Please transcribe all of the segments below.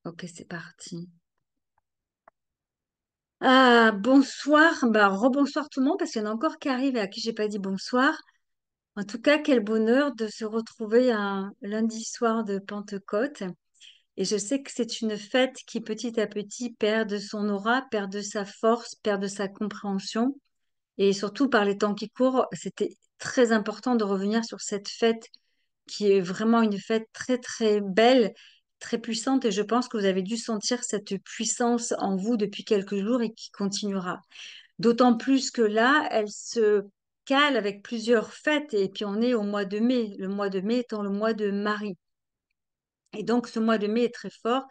Ok, c'est parti. Ah, bonsoir, rebonsoir tout le monde parce qu'il y en a encore qui arrivent et à qui j'ai pas dit bonsoir. En tout cas, quel bonheur de se retrouver un lundi soir de Pentecôte. Et je sais que c'est une fête qui petit à petit perd de son aura, perd de sa force, perd de sa compréhension. Et surtout par les temps qui courent, c'était très important de revenir sur cette fête qui est vraiment une fête très très belle, très puissante et je pense que vous avez dû sentir cette puissance en vous depuis quelques jours et qui continuera. D'autant plus que là, elle se cale avec plusieurs fêtes et puis on est au mois de mai, le mois de mai étant le mois de Marie. Et donc ce mois de mai est très fort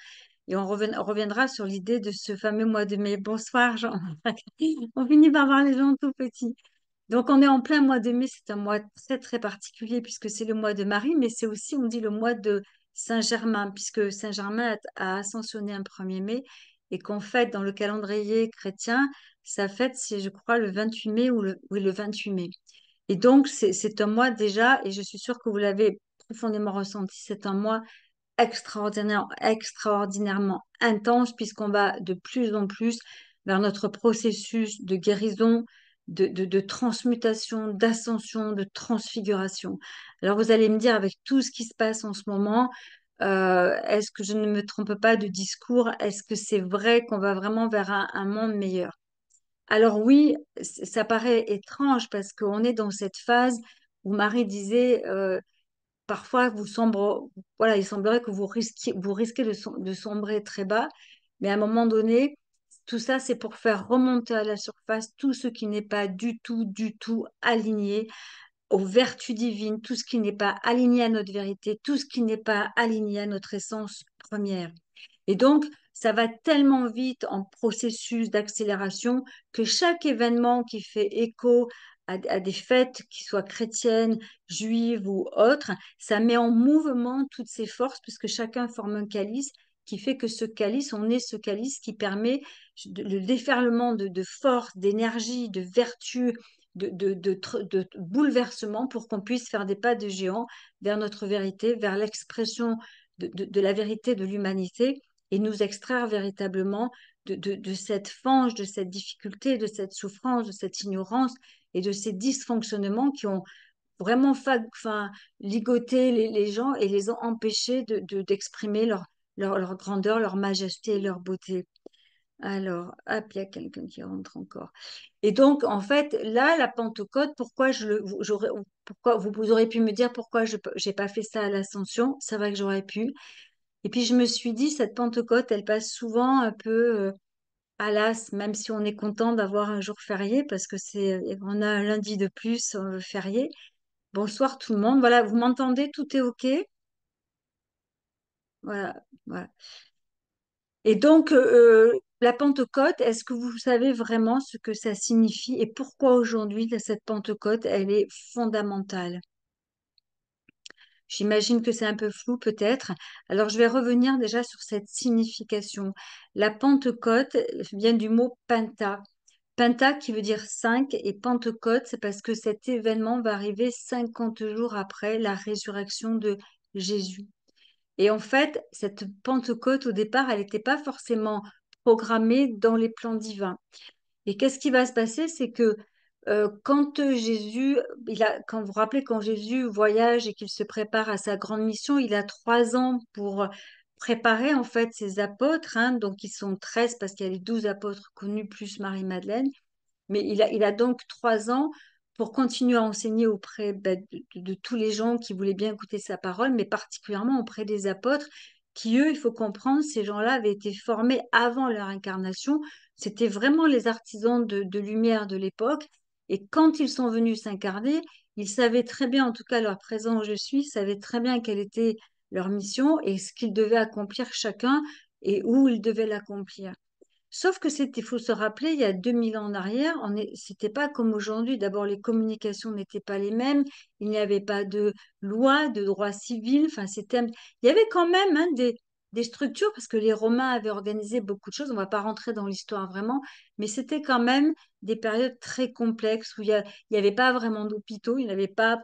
et on reviendra sur l'idée de ce fameux mois de mai. Bonsoir Jean. On finit par voir les gens tout petits. Donc, on est en plein mois de mai, c'est un mois très, très particulier puisque c'est le mois de Marie, mais c'est aussi, on dit, le mois de Saint-Germain, puisque Saint-Germain a ascensionné un 1er mai et qu'on fête dans le calendrier chrétien, sa fête, c'est, je crois, le 28 mai oui, le 28 mai. Et donc, c'est un mois déjà, et je suis sûre que vous l'avez profondément ressenti, c'est un mois extraordinairement intense puisqu'on va de plus en plus vers notre processus de guérison, de transmutation, d'ascension, de transfiguration. Alors vous allez me dire, avec tout ce qui se passe en ce moment, est-ce que je ne me trompe pas de discours? Est-ce que c'est vrai qu'on va vraiment vers un monde meilleur? Alors oui, ça paraît étrange parce qu'on est dans cette phase où Marie disait, parfois, voilà, il semblerait que vous risquez de sombrer très bas, mais à un moment donné, tout ça, c'est pour faire remonter à la surface tout ce qui n'est pas du tout aligné aux vertus divines, tout ce qui n'est pas aligné à notre vérité, tout ce qui n'est pas aligné à notre essence première. Et donc, ça va tellement vite en processus d'accélération que chaque événement qui fait écho à des fêtes, qui soient chrétiennes, juives ou autres, ça met en mouvement toutes ces forces, puisque chacun forme un calice qui fait que ce calice, on est ce calice qui permet le déferlement de force, d'énergie, de vertu, de bouleversement pour qu'on puisse faire des pas de géant vers notre vérité, vers l'expression de la vérité de l'humanité et nous extraire véritablement de cette fange, de cette difficulté, de cette souffrance, de cette ignorance et de ces dysfonctionnements qui ont vraiment ligoté les gens et les ont empêchés d'exprimer leur grandeur, leur majesté et leur beauté. Alors, hop, il y a quelqu'un qui rentre encore. Et donc, en fait, là, la Pentecôte, pourquoi, vous aurez pu me dire pourquoi je n'ai pas fait ça à l'Ascension. C'est vrai que j'aurais pu. Et puis je me suis dit, cette Pentecôte, elle passe souvent un peu à l'as, même si on est content d'avoir un jour férié, parce que on a un lundi de plus férié. Bonsoir tout le monde. Voilà, vous m'entendez? Tout est OK? Voilà, voilà. Et donc, la Pentecôte, est-ce que vous savez vraiment ce que ça signifie et pourquoi aujourd'hui, cette Pentecôte, elle est fondamentale? J'imagine que c'est un peu flou peut-être. Alors, je vais revenir déjà sur cette signification. La Pentecôte vient du mot Penta. Penta qui veut dire 5 et Pentecôte, c'est parce que cet événement va arriver 50 jours après la résurrection de Jésus. Et en fait, cette Pentecôte, au départ, elle n'était pas forcément programmée dans les plans divins. Et qu'est-ce qui va se passer? C'est que quand Jésus, quand vous vous rappelez, quand Jésus voyage et qu'il se prépare à sa grande mission, il a 3 ans pour préparer en fait ses apôtres, hein, donc ils sont 13 parce qu'il y a les 12 apôtres connus plus Marie-Madeleine, mais il a donc 3 ans pour continuer à enseigner auprès de tous les gens qui voulaient bien écouter sa parole, mais particulièrement auprès des apôtres qui, eux, il faut comprendre, ces gens-là avaient été formés avant leur incarnation. C'était vraiment les artisans de lumière de l'époque. Et quand ils sont venus s'incarner, ils savaient très bien, en tout cas leur présence je suis, savaient très bien quelle était leur mission et ce qu'ils devaient accomplir chacun et où ils devaient l'accomplir. Sauf que il faut se rappeler, il y a 2000 ans en arrière, c'était pas comme aujourd'hui. D'abord, les communications n'étaient pas les mêmes. Il n'y avait pas de loi, de droit civil. Enfin, il y avait quand même hein, des structures parce que les Romains avaient organisé beaucoup de choses. On va pas rentrer dans l'histoire vraiment, mais c'était quand même des périodes très complexes où il y avait pas vraiment d'hôpitaux, il n'y avait pas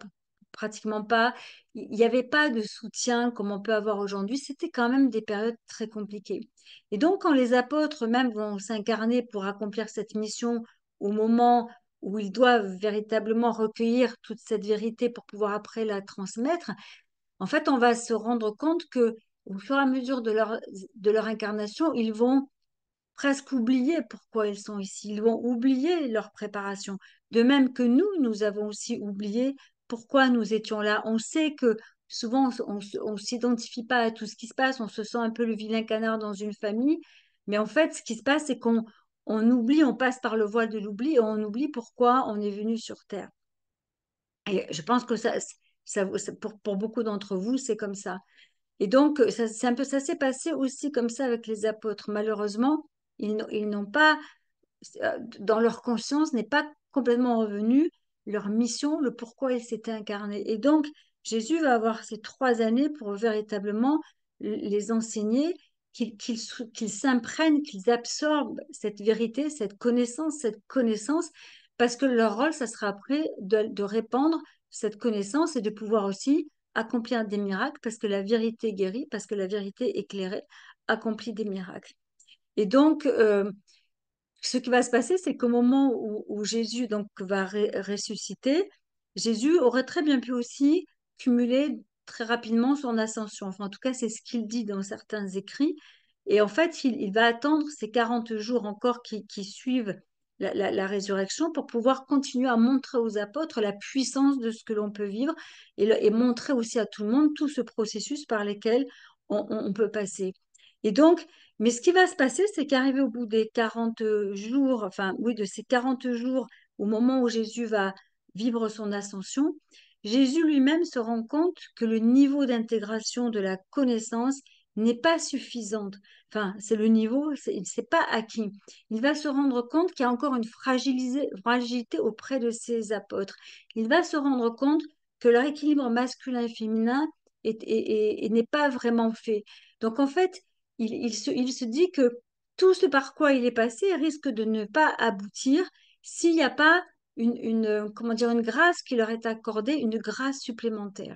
pratiquement pas. Il n'y avait pas de soutien comme on peut avoir aujourd'hui. C'était quand même des périodes très compliquées. Et donc, quand les apôtres même vont s'incarner pour accomplir cette mission au moment où ils doivent véritablement recueillir toute cette vérité pour pouvoir après la transmettre, en fait, on va se rendre compte que au fur et à mesure de leur incarnation, ils vont presque oublier pourquoi ils sont ici. Ils vont oublier leur préparation. De même que nous avons aussi oublié pourquoi nous étions là. On sait que souvent, on s'identifie pas à tout ce qui se passe. On se sent un peu le vilain canard dans une famille. Mais en fait, ce qui se passe, c'est qu'on oublie, on passe par le voile de l'oubli et on oublie pourquoi on est venu sur Terre. Et je pense que pour beaucoup d'entre vous, c'est comme ça. Et donc, ça s'est passé aussi comme ça avec les apôtres. Malheureusement, ils n'ont pas, dans leur conscience, n'est pas complètement revenu leur mission, le pourquoi ils s'étaient incarnés. Et donc, Jésus va avoir ces 3 années pour véritablement les enseigner, qu'ils s'imprègnent, qu'ils absorbent cette vérité, cette connaissance, parce que leur rôle, ça sera après de répandre cette connaissance et de pouvoir aussi accomplir des miracles, parce que la vérité guérit, parce que la vérité éclairée accomplit des miracles. Et donc, ce qui va se passer, c'est qu'au moment où Jésus donc va ressusciter, Jésus aurait très bien pu aussi cumuler très rapidement son ascension. Enfin, en tout cas, c'est ce qu'il dit dans certains écrits. Et en fait, il va attendre ces 40 jours encore qui suivent la résurrection pour pouvoir continuer à montrer aux apôtres la puissance de ce que l'on peut vivre et montrer aussi à tout le monde tout ce processus par lequel on peut passer. Et donc, mais ce qui va se passer, c'est qu'arrivé au bout des 40 jours, enfin oui, de ces 40 jours, au moment où Jésus va vivre son ascension, Jésus lui-même se rend compte que le niveau d'intégration de la connaissance n'est pas suffisant. Enfin, c'est le niveau, c'est pas acquis. Il va se rendre compte qu'il y a encore une fragilité auprès de ses apôtres. Il va se rendre compte que leur équilibre masculin et féminin n'est pas vraiment fait. Donc en fait, il se dit que tout ce par quoi il est passé risque de ne pas aboutir s'il n'y a pas comment dire, une grâce qui leur est accordée, une grâce supplémentaire.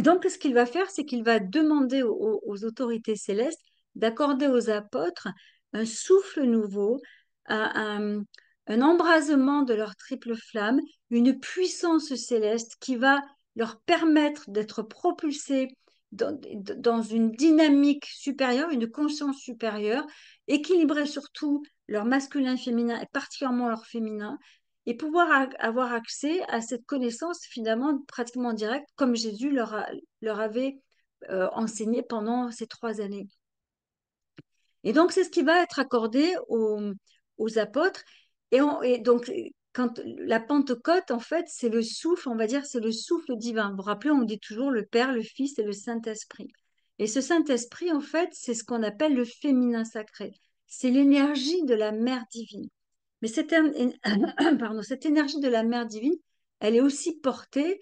Donc, ce qu'il va faire, c'est qu'il va demander aux autorités célestes d'accorder aux apôtres un souffle nouveau, un, un embrasement de leur triple flamme, une puissance céleste qui va leur permettre d'être propulsés dans une dynamique supérieure, une conscience supérieure, équilibrer surtout leur masculin, féminin et particulièrement leur féminin, et pouvoir avoir accès à cette connaissance finalement pratiquement directe, comme Jésus leur avait enseigné pendant ces 3 années. Et donc, c'est ce qui va être accordé aux apôtres. Et donc, quand la Pentecôte, en fait, c'est le souffle, on va dire, c'est le souffle divin. Vous vous rappelez, on dit toujours le Père, le Fils et le Saint-Esprit. Et ce Saint-Esprit, en fait, c'est ce qu'on appelle le féminin sacré. C'est l'énergie de la Mère divine. Mais pardon, cette énergie de la Mère divine, elle est aussi portée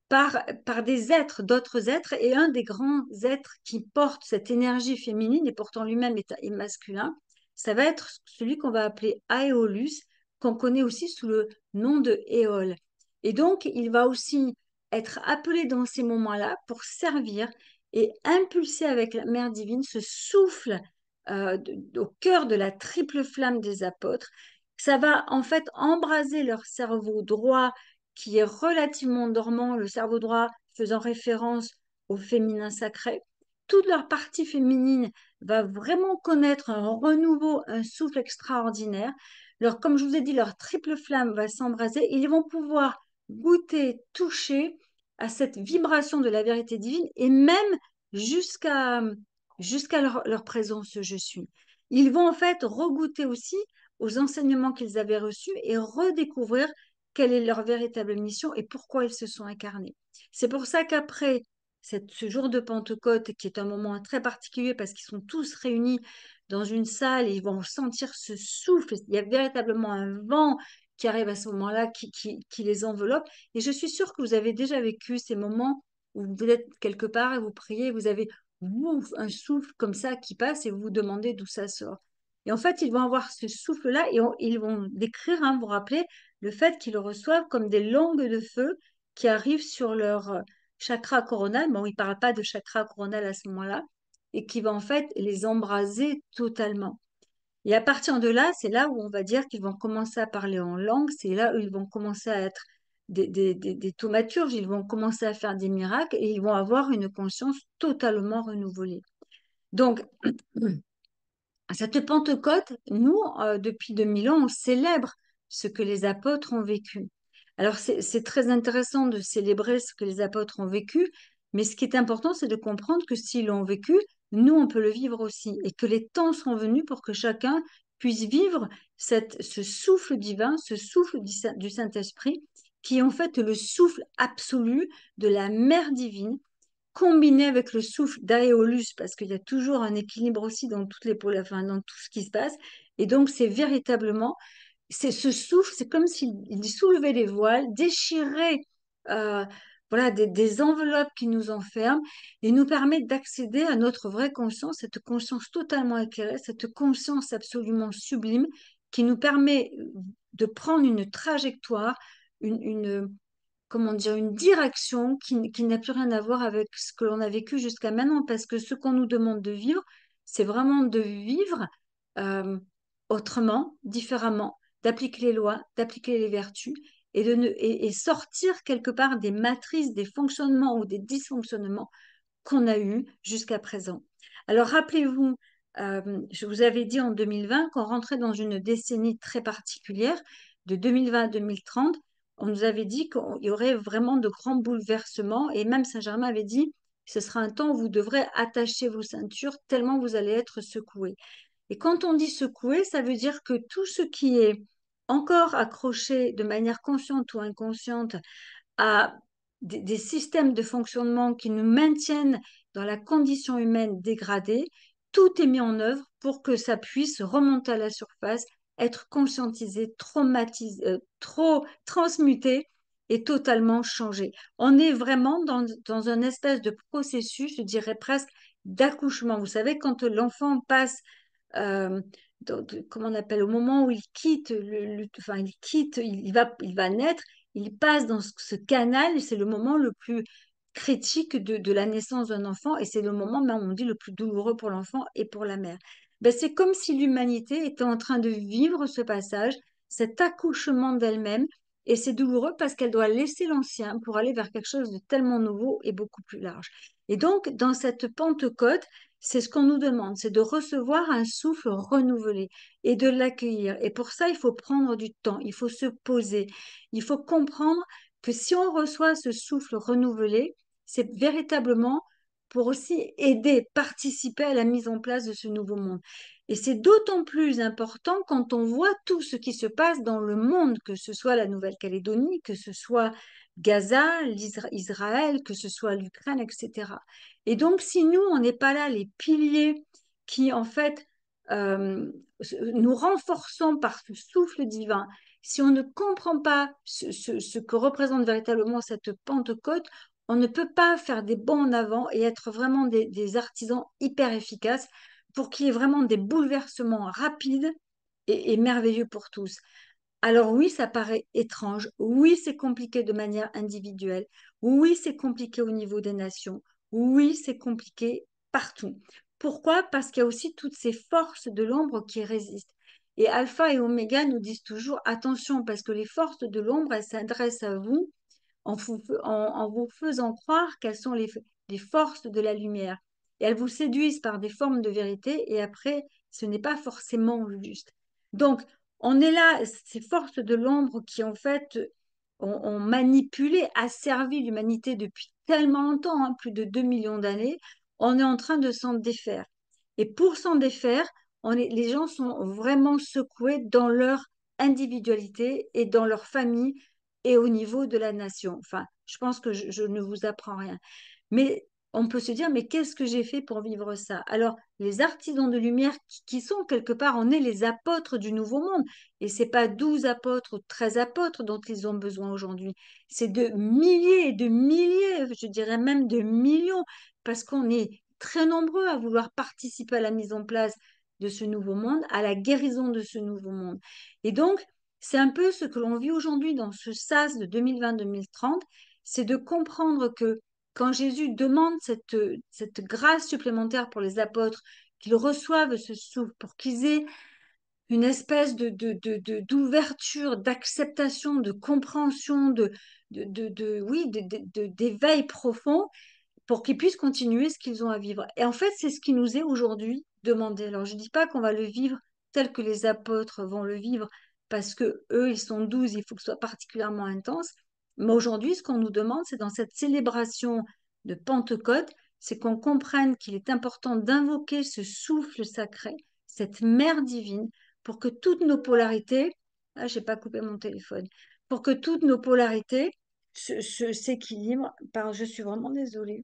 par des êtres, d'autres êtres, et un des grands êtres qui porte cette énergie féminine et pourtant lui-même est masculin, ça va être celui qu'on va appeler Aeolus, qu'on connaît aussi sous le nom de Éole. Et donc, il va aussi être appelé dans ces moments-là pour servir et impulser avec la Mère divine ce souffle au cœur de la triple flamme des apôtres. Ça va en fait embraser leur cerveau droit qui est relativement dormant, le cerveau droit faisant référence au féminin sacré. Toute leur partie féminine va vraiment connaître un renouveau, un souffle extraordinaire. Comme je vous ai dit, leur triple flamme va s'embraser et ils vont pouvoir goûter, toucher à cette vibration de la vérité divine et même jusqu'à leur présence je suis. Ils vont en fait regoûter aussi aux enseignements qu'ils avaient reçus et redécouvrir quelle est leur véritable mission et pourquoi ils se sont incarnés. C'est pour ça qu'après ce jour de Pentecôte, qui est un moment très particulier parce qu'ils sont tous réunis dans une salle et ils vont sentir ce souffle, il y a véritablement un vent qui arrive à ce moment-là, qui les enveloppe. Et je suis sûre que vous avez déjà vécu ces moments où vous êtes quelque part et vous priez, vous avez ouf, un souffle comme ça qui passe et vous vous demandez d'où ça sort. Et en fait, ils vont avoir ce souffle-là et ils vont décrire, hein, vous vous rappelez, le fait qu'ils le reçoivent comme des langues de feu qui arrive sur leur chakra coronal. Bon, il ne parle pas de chakra coronal à ce moment-là, et qui va en fait les embraser totalement. Et à partir de là, c'est là où on va dire qu'ils vont commencer à parler en langue, c'est là où ils vont commencer à être des thaumaturges, ils vont commencer à faire des miracles et ils vont avoir une conscience totalement renouvelée. Donc, cette Pentecôte, nous, depuis 2000 ans, on célèbre ce que les apôtres ont vécu. Alors, c'est très intéressant de célébrer ce que les apôtres ont vécu, mais ce qui est important, c'est de comprendre que s'ils l'ont vécu, nous, on peut le vivre aussi, et que les temps sont venus pour que chacun puisse vivre ce souffle divin, ce souffle du Saint-Esprit, qui est en fait le souffle absolu de la mère divine, combiné avec le souffle d'Aéolus, parce qu'il y a toujours un équilibre aussi dans toutes les pôles, enfin, dans tout ce qui se passe. Et donc, c'est véritablement, c'est ce souffle, c'est comme s'il soulevait les voiles, déchirait euh, voilà, des enveloppes qui nous enferment et nous permet d'accéder à notre vraie conscience, cette conscience totalement éclairée, cette conscience absolument sublime qui nous permet de prendre une trajectoire, une comment dire, une direction qui n'a plus rien à voir avec ce que l'on a vécu jusqu'à maintenant, parce que ce qu'on nous demande de vivre, c'est vraiment de vivre euh, autrement, différemment, d'appliquer les lois, d'appliquer les vertus et sortir quelque part des matrices, des fonctionnements ou des dysfonctionnements qu'on a eus jusqu'à présent. Alors rappelez-vous, je vous avais dit en 2020 qu'on rentrait dans une décennie très particulière, de 2020 à 2030. On nous avait dit qu'il y aurait vraiment de grands bouleversements et même Saint-Germain avait dit, ce sera un temps où vous devrez attacher vos ceintures tellement vous allez être secoués. Et quand on dit secoué, ça veut dire que tout ce qui est encore accroché de manière consciente ou inconsciente à des systèmes de fonctionnement qui nous maintiennent dans la condition humaine dégradée, tout est mis en œuvre pour que ça puisse remonter à la surface, être conscientisé, traumatisé, trop transmuté et totalement changé. On est vraiment dans un espèce de processus, je dirais presque, d'accouchement. Vous savez, quand l'enfant passe euh, comment on appelle, au moment où il quitte, enfin, il va naître, il passe dans ce canal, et c'est le moment le plus critique de la naissance d'un enfant, et c'est le moment, même on dit, le plus douloureux pour l'enfant et pour la mère. Ben, c'est comme si l'humanité était en train de vivre ce passage, cet accouchement d'elle-même, et c'est douloureux parce qu'elle doit laisser l'ancien pour aller vers quelque chose de tellement nouveau et beaucoup plus large. Et donc, dans cette Pentecôte, c'est ce qu'on nous demande, c'est de recevoir un souffle renouvelé et de l'accueillir. Et pour ça, il faut prendre du temps, il faut se poser, il faut comprendre que si on reçoit ce souffle renouvelé, c'est véritablement pour aussi aider, participer à la mise en place de ce nouveau monde. Et c'est d'autant plus important quand on voit tout ce qui se passe dans le monde, que ce soit la Nouvelle-Calédonie, que ce soit Gaza, Israël, que ce soit l'Ukraine, etc. Et donc, si nous, on n'est pas là, les piliers qui, en fait, nous renforçons par ce souffle divin, si on ne comprend pas ce que représente véritablement cette Pentecôte, on ne peut pas faire des bons en avant et être vraiment des artisans hyper efficaces pour qu'il y ait vraiment des bouleversements rapides et merveilleux pour tous. Alors oui, ça paraît étrange. Oui, c'est compliqué de manière individuelle. Oui, c'est compliqué au niveau des nations. Oui, c'est compliqué partout. Pourquoi? Parce qu'il y a aussi toutes ces forces de l'ombre qui résistent. Et Alpha et Oméga nous disent toujours attention, parce que les forces de l'ombre, elles s'adressent à vous en vous faisant croire qu'elles sont les forces de la lumière. Et elles vous séduisent par des formes de vérité, et après, ce n'est pas forcément juste. Donc, on est là, ces forces de l'ombre qui, en fait, ont manipulé, asservi l'humanité depuis tellement longtemps, hein, plus de 2 millions d'années, on est en train de s'en défaire. Et pour s'en défaire, les gens sont vraiment secoués dans leur individualité et dans leur famille et au niveau de la nation. Enfin, je pense que je ne vous apprends rien. Mais on peut se dire, mais qu'est-ce que j'ai fait pour vivre ça? Alors, les artisans de lumière qui sont quelque part, on est les apôtres du Nouveau Monde. Et c'est pas 12 apôtres ou 13 apôtres dont ils ont besoin aujourd'hui. C'est de milliers et de milliers, je dirais même de millions, parce qu'on est très nombreux à vouloir participer à la mise en place de ce nouveau monde, à la guérison de ce nouveau monde. Et donc, c'est un peu ce que l'on vit aujourd'hui dans ce SAS de 2020-2030, c'est de comprendre que quand Jésus demande cette grâce supplémentaire pour les apôtres, qu'ils reçoivent ce souffle, pour qu'ils aient une espèce d'ouverture, d'acceptation, de compréhension, oui, d'éveil profond, pour qu'ils puissent continuer ce qu'ils ont à vivre. Et en fait, c'est ce qui nous est aujourd'hui demandé. Alors, je ne dis pas qu'on va le vivre tel que les apôtres vont le vivre, parce que eux, ils sont 12, il faut que ce soit particulièrement intense. Mais aujourd'hui, ce qu'on nous demande, c'est dans cette célébration de Pentecôte, c'est qu'on comprenne qu'il est important d'invoquer ce souffle sacré, cette mère divine, pour que toutes nos polarités, ah, j'ai pas coupé mon téléphone, pour que toutes nos polarités s'équilibrent. Je suis vraiment désolée.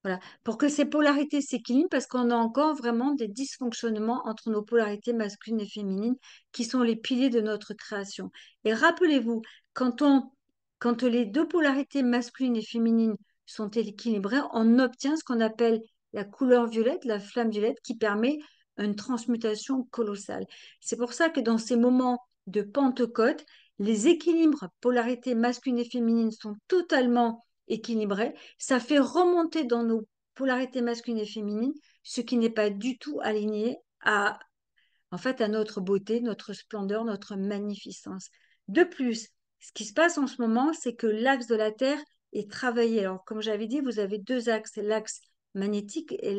Voilà. Pour que ces polarités s'équilibrent, parce qu'on a encore vraiment des dysfonctionnements entre nos polarités masculines et féminines, qui sont les piliers de notre création. Et rappelez-vous, quand les deux polarités masculines et féminines sont équilibrées, on obtient ce qu'on appelle la couleur violette, la flamme violette, qui permet une transmutation colossale. C'est pour ça que dans ces moments de Pentecôte, les équilibres, polarités masculines et féminines sont totalement équilibrés. Ça fait remonter dans nos polarités masculines et féminines ce qui n'est pas du tout aligné en fait, à notre beauté, notre splendeur, notre magnificence. De plus, ce qui se passe en ce moment, c'est que l'axe de la Terre est travaillé. Alors, comme j'avais dit, vous avez deux axes, l'axe magnétique et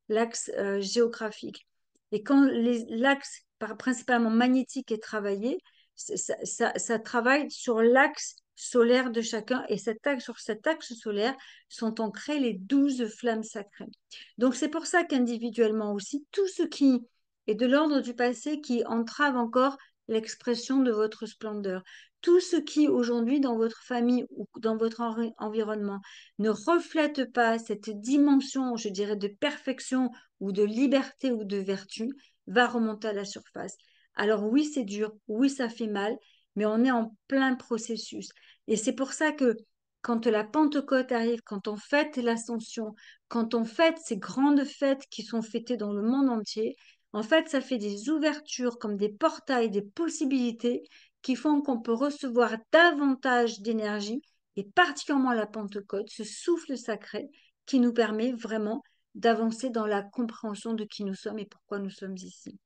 l'axe géographique. Et quand l'axe principalement magnétique est travaillé, ça travaille sur l'axe solaire de chacun, et sur cet axe solaire sont ancrées les 12 flammes sacrées. Donc, c'est pour ça qu'individuellement aussi, tout ce qui est de l'ordre du passé qui entrave encore l'expression de votre splendeur. Tout ce qui, aujourd'hui, dans votre famille ou dans votre environnement, ne reflète pas cette dimension, je dirais, de perfection ou de liberté ou de vertu, va remonter à la surface. Alors oui, c'est dur, oui, ça fait mal, mais on est en plein processus. Et c'est pour ça que quand la Pentecôte arrive, quand on fête l'Ascension, quand on fête ces grandes fêtes qui sont fêtées dans le monde entier, en fait, ça fait des ouvertures comme des portails, des possibilités qui font qu'on peut recevoir davantage d'énergie, et particulièrement la Pentecôte, ce souffle sacré qui nous permet vraiment d'avancer dans la compréhension de qui nous sommes et pourquoi nous sommes ici.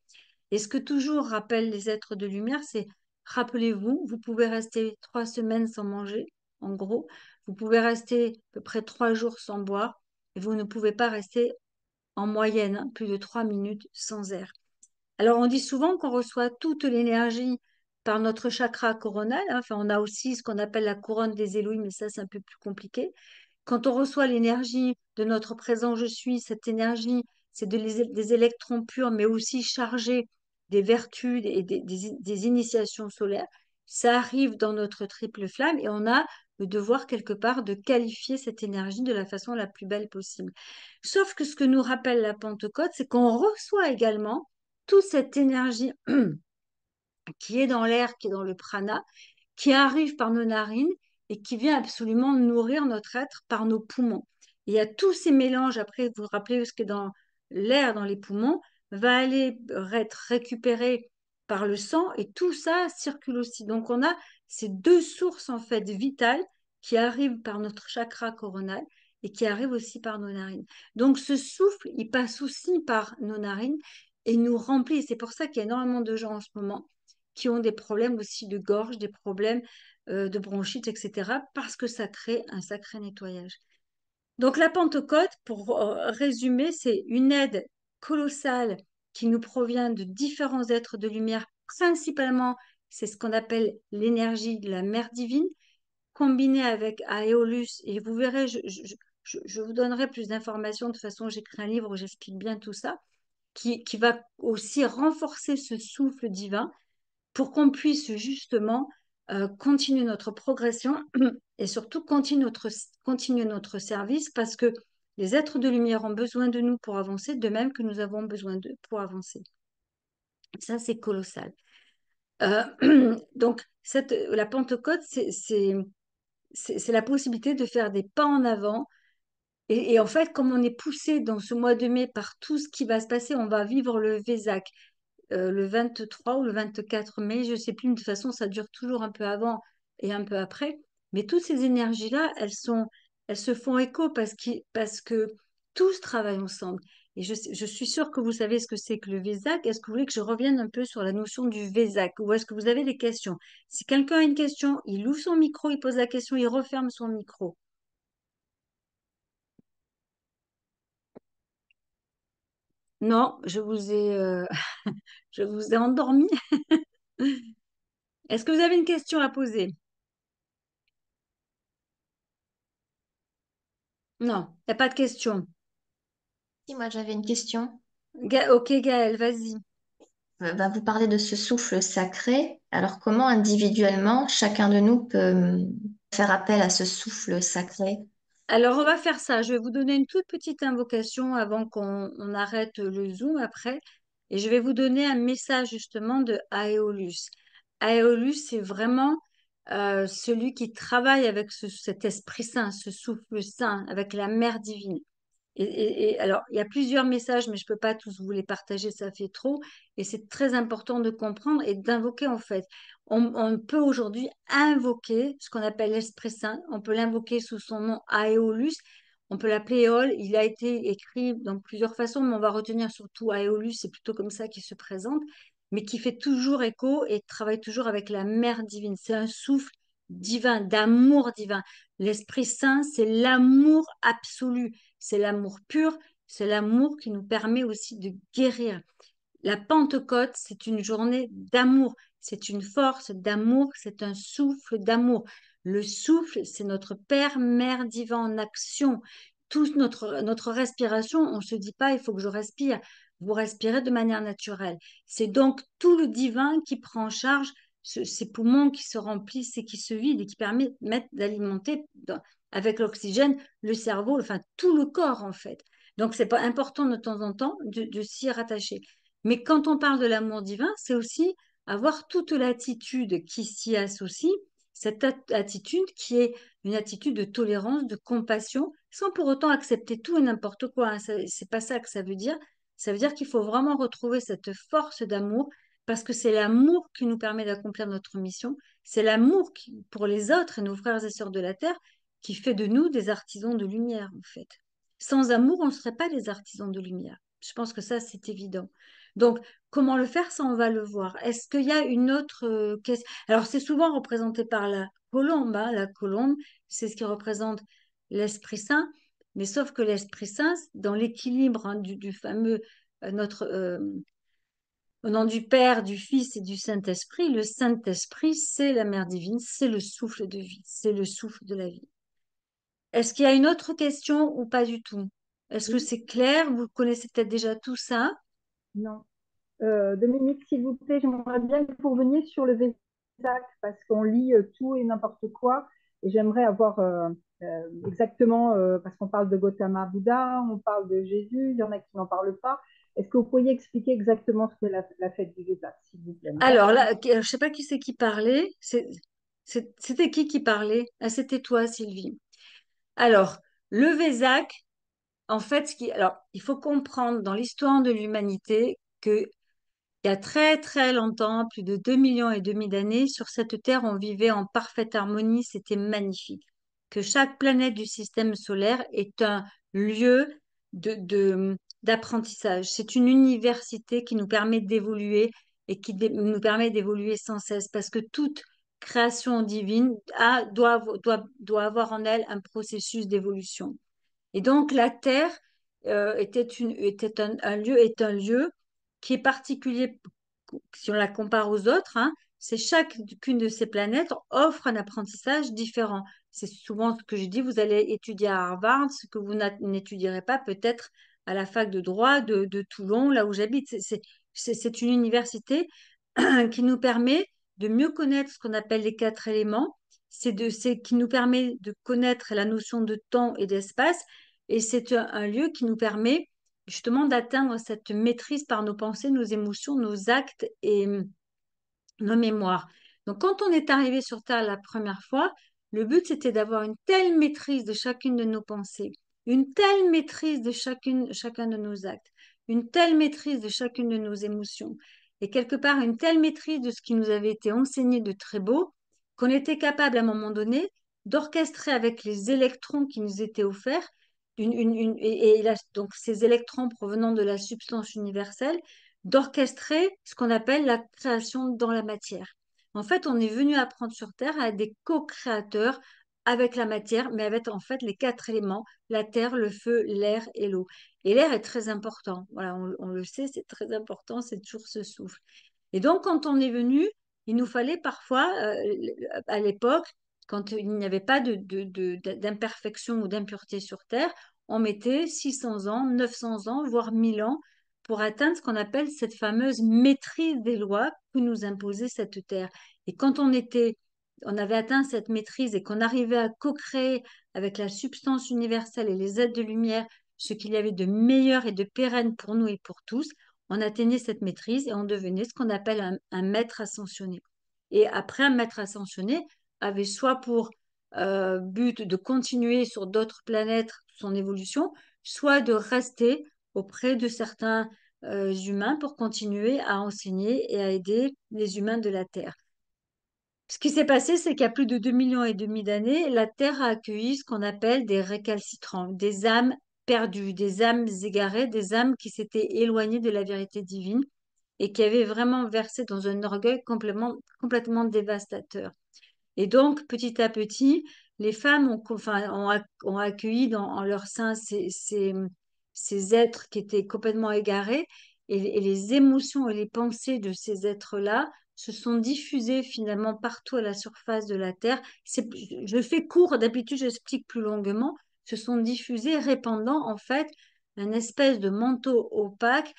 Et ce que toujours rappellent les êtres de lumière, c'est, rappelez-vous, vous pouvez rester 3 semaines sans manger, en gros, vous pouvez rester à peu près 3 jours sans boire, et vous ne pouvez pas rester en moyenne plus de 3 minutes sans air. Alors, on dit souvent qu'on reçoit toute l'énergie par notre chakra coronal. Enfin, on a aussi ce qu'on appelle la couronne des Elohim, mais ça, c'est un peu plus compliqué. Quand on reçoit l'énergie de notre présent je suis, cette énergie, c'est des électrons purs, mais aussi chargés des vertus et des initiations solaires. Ça arrive dans notre triple flamme et on a le devoir quelque part de qualifier cette énergie de la façon la plus belle possible. Sauf que ce que nous rappelle la Pentecôte, c'est qu'on reçoit également toute cette énergie qui est dans l'air, qui est dans le prana, qui arrive par nos narines et qui vient absolument nourrir notre être par nos poumons. Et il y a tous ces mélanges, après, vous vous rappelez ce que dans l'air, dans les poumons, va aller être récupéré par le sang et tout ça circule aussi. Donc on a ces deux sources en fait vitales qui arrivent par notre chakra coronal et qui arrivent aussi par nos narines. Donc ce souffle, il passe aussi par nos narines et nous remplit. C'est pour ça qu'il y a énormément de gens en ce moment qui ont des problèmes aussi de gorge, des problèmes de bronchite, etc., parce que ça crée un sacré nettoyage. Donc la Pentecôte, pour résumer, c'est une aide colossale qui nous provient de différents êtres de lumière, principalement, c'est ce qu'on appelle l'énergie de la mère divine, combinée avec Aeolus, et vous verrez, je vous donnerai plus d'informations, de toute façon j'écris un livre où j'explique bien tout ça, qui va aussi renforcer ce souffle divin, pour qu'on puisse justement continuer notre progression et surtout continuer notre service, parce que les êtres de lumière ont besoin de nous pour avancer, de même que nous avons besoin d'eux pour avancer. Ça, c'est colossal. Donc, la Pentecôte, c'est la possibilité de faire des pas en avant. Et en fait, comme on est poussé dans ce mois de mai par tout ce qui va se passer, on va vivre le Vésac. Le 23 ou le 24 mai, je ne sais plus, mais de toute façon, ça dure toujours un peu avant et un peu après. Mais toutes ces énergies-là, elles se font écho parce que tous travaillent ensemble. Et je suis sûre que vous savez ce que c'est que le Vésac. Est-ce que vous voulez que je revienne un peu sur la notion du Vésac ou est-ce que vous avez des questions? Si quelqu'un a une question, il ouvre son micro, il pose la question, il referme son micro. Non, je vous ai endormi. Est-ce que vous avez une question à poser? Non, il n'y a pas de question. Si moi j'avais une question. Ok, Gaël, vas-y. Vous parlez de ce souffle sacré. Alors comment individuellement chacun de nous peut faire appel à ce souffle sacré? Alors, on va faire ça. Je vais vous donner une toute petite invocation avant qu'on arrête le Zoom après. Et je vais vous donner un message justement de Aeolus. Aeolus, c'est vraiment celui qui travaille avec cet Esprit Saint, ce souffle saint, avec la Mère divine. Alors, il y a plusieurs messages, mais je ne peux pas tous vous les partager, ça fait trop. Et c'est très important de comprendre et d'invoquer en fait. On peut aujourd'hui invoquer ce qu'on appelle l'Esprit Saint. On peut l'invoquer sous son nom Aeolus. On peut l'appeler Éole. Il a été écrit dans plusieurs façons, mais on va retenir surtout Aeolus. C'est plutôt comme ça qu'il se présente, mais qui fait toujours écho et travaille toujours avec la Mère divine. C'est un souffle divin, d'amour divin. L'Esprit Saint, c'est l'amour absolu. C'est l'amour pur, c'est l'amour qui nous permet aussi de guérir. La Pentecôte, c'est une journée d'amour, c'est une force d'amour, c'est un souffle d'amour. Le souffle, c'est notre Père, Mère divin en action. Toute notre respiration, on ne se dit pas, il faut que je respire. Vous respirez de manière naturelle. C'est donc tout le divin qui prend en charge ces poumons qui se remplissent et qui se vident et qui permettent d'alimenter avec l'oxygène le cerveau, enfin tout le corps en fait. Donc c'est pas important de temps en temps de s'y rattacher. Mais quand on parle de l'amour divin, c'est aussi avoir toute l'attitude qui s'y associe, cette attitude qui est une attitude de tolérance, de compassion, sans pour autant accepter tout et n'importe quoi, hein. C'est pas ça que ça veut dire. Ça veut dire qu'il faut vraiment retrouver cette force d'amour parce que c'est l'amour qui nous permet d'accomplir notre mission. C'est l'amour pour les autres et nos frères et sœurs de la terre qui fait de nous des artisans de lumière, en fait. Sans amour, on ne serait pas des artisans de lumière. Je pense que ça, c'est évident. Donc, comment le faire, ça, on va le voir. Est-ce qu'il y a une autre question? Alors, c'est souvent représenté par la colombe, hein. La colombe, c'est ce qui représente l'Esprit Saint. Mais sauf que l'Esprit Saint, dans l'équilibre hein, du fameux, au nom du Père, du Fils et du Saint-Esprit, le Saint-Esprit, c'est la Mère divine, c'est le souffle de vie, c'est le souffle de la vie. Est-ce qu'il y a une autre question ou pas du tout? Est-ce que Oui, c'est clair? Vous connaissez peut-être déjà tout ça? non. Dominique, s'il vous plaît, j'aimerais bien que vous reveniez sur le Vésac parce qu'on lit tout et n'importe quoi. Et j'aimerais avoir exactement, parce qu'on parle de Gautama Bouddha, on parle de Jésus, il y en a qui n'en parlent pas. Est-ce que vous pourriez expliquer exactement ce qu'est la fête du Vésac, s'il vous plaît? Alors Merci. là, je ne sais pas qui c'est qui parlait. C'était qui parlait? Ah, c'était toi, Sylvie. Alors, le Vésac, en fait, alors, il faut comprendre dans l'histoire de l'humanité que il y a très très longtemps, plus de 2,5 millions d'années, sur cette Terre, on vivait en parfaite harmonie, c'était magnifique. Que chaque planète du système solaire est un lieu d'apprentissage. C'est une université qui nous permet d'évoluer et qui nous permet d'évoluer sans cesse parce que toute création divine doit avoir en elle un processus d'évolution. Et donc la Terre est un lieu qui est particulier si on la compare aux autres, hein, c'est chacune de ces planètes offre un apprentissage différent. C'est souvent ce que je dis, vous allez étudier à Harvard, ce que vous n'étudierez pas peut-être à la fac de droit de Toulon, là où j'habite. C'est une université qui nous permet de mieux connaître ce qu'on appelle les quatre éléments. C'est qui nous permet de connaître la notion de temps et d'espace. Et c'est un lieu qui nous permet justement d'atteindre cette maîtrise par nos pensées, nos émotions, nos actes et nos mémoires. Donc, quand on est arrivé sur Terre la première fois, le but c'était d'avoir une telle maîtrise de chacune de nos pensées, une telle maîtrise de chacun de nos actes, une telle maîtrise de chacune de nos émotions, et quelque part une telle maîtrise de ce qui nous avait été enseigné de très beau, qu'on était capable à un moment donné d'orchestrer avec les électrons qui nous étaient offerts, donc ces électrons provenant de la substance universelle, d'orchestrer ce qu'on appelle la création dans la matière. En fait, on est venu apprendre sur Terre à être des co-créateurs avec la matière, mais avec en fait les 4 éléments, la terre, le feu, l'air et l'eau. Et l'air est très important. Voilà, on le sait, c'est très important, c'est toujours ce souffle. Et donc, quand on est venu, il nous fallait parfois, à l'époque, quand il n'y avait pas d'imperfection ou d'impureté sur Terre, on mettait 600 ans, 900 ans, voire 1000 ans pour atteindre ce qu'on appelle cette fameuse maîtrise des lois que nous imposait cette Terre. Et quand on avait atteint cette maîtrise et qu'on arrivait à co-créer avec la substance universelle et les êtres de lumière ce qu'il y avait de meilleur et de pérenne pour nous et pour tous, on atteignait cette maîtrise et on devenait ce qu'on appelle un maître ascensionné. Et après, un maître ascensionné avait soit pour but de continuer sur d'autres planètes son évolution, soit de rester auprès de certains humains pour continuer à enseigner et à aider les humains de la Terre. Ce qui s'est passé, c'est qu'il y a plus de 2,5 millions d'années, la Terre a accueilli ce qu'on appelle des récalcitrants, des âmes perdues, des âmes égarées, des âmes qui s'étaient éloignées de la vérité divine et qui avaient vraiment versé dans un orgueil complètement dévastateur. Et donc, petit à petit, les femmes ont accueilli en leur sein ces êtres qui étaient complètement égarés et les émotions et les pensées de ces êtres-là se sont diffusées finalement partout à la surface de la Terre. Je fais court, d'habitude j'explique plus longuement, se sont diffusées, répandant en fait un espèce de manteau opaque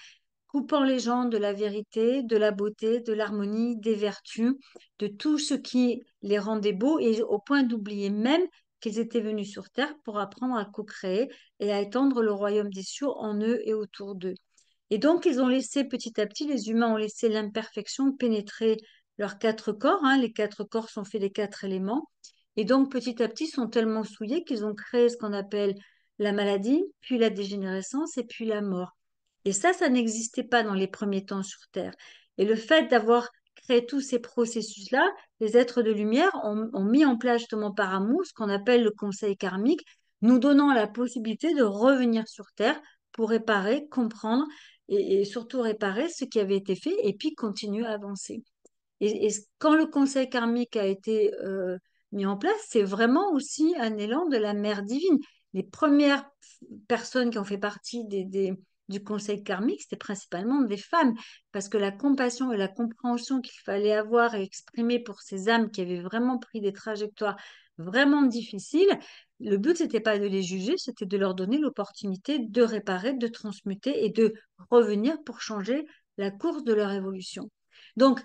coupant les gens de la vérité, de la beauté, de l'harmonie, des vertus, de tout ce qui les rendait beaux, et au point d'oublier même qu'ils étaient venus sur Terre pour apprendre à co-créer et à étendre le royaume des cieux en eux et autour d'eux. Et donc, ils ont laissé petit à petit, les humains ont laissé l'imperfection pénétrer leurs 4 corps. Les 4 corps sont faits des 4 éléments. Et donc, petit à petit, sont tellement souillés qu'ils ont créé ce qu'on appelle la maladie, puis la dégénérescence et puis la mort. Et ça n'existait pas dans les premiers temps sur Terre. Et le fait d'avoir créé tous ces processus-là, les êtres de lumière ont mis en place justement par amour ce qu'on appelle le conseil karmique, nous donnant la possibilité de revenir sur Terre pour réparer, comprendre et surtout réparer ce qui avait été fait et puis continuer à avancer. Et quand le conseil karmique a été mis en place, c'est vraiment aussi un élan de la mère divine. Les premières personnes qui ont fait partie du conseil karmique, c'était principalement des femmes, parce que la compassion et la compréhension qu'il fallait avoir et exprimer pour ces âmes qui avaient vraiment pris des trajectoires vraiment difficiles, le but, c'était pas de les juger, c'était de leur donner l'opportunité de réparer, de transmuter et de revenir pour changer la course de leur évolution. Donc,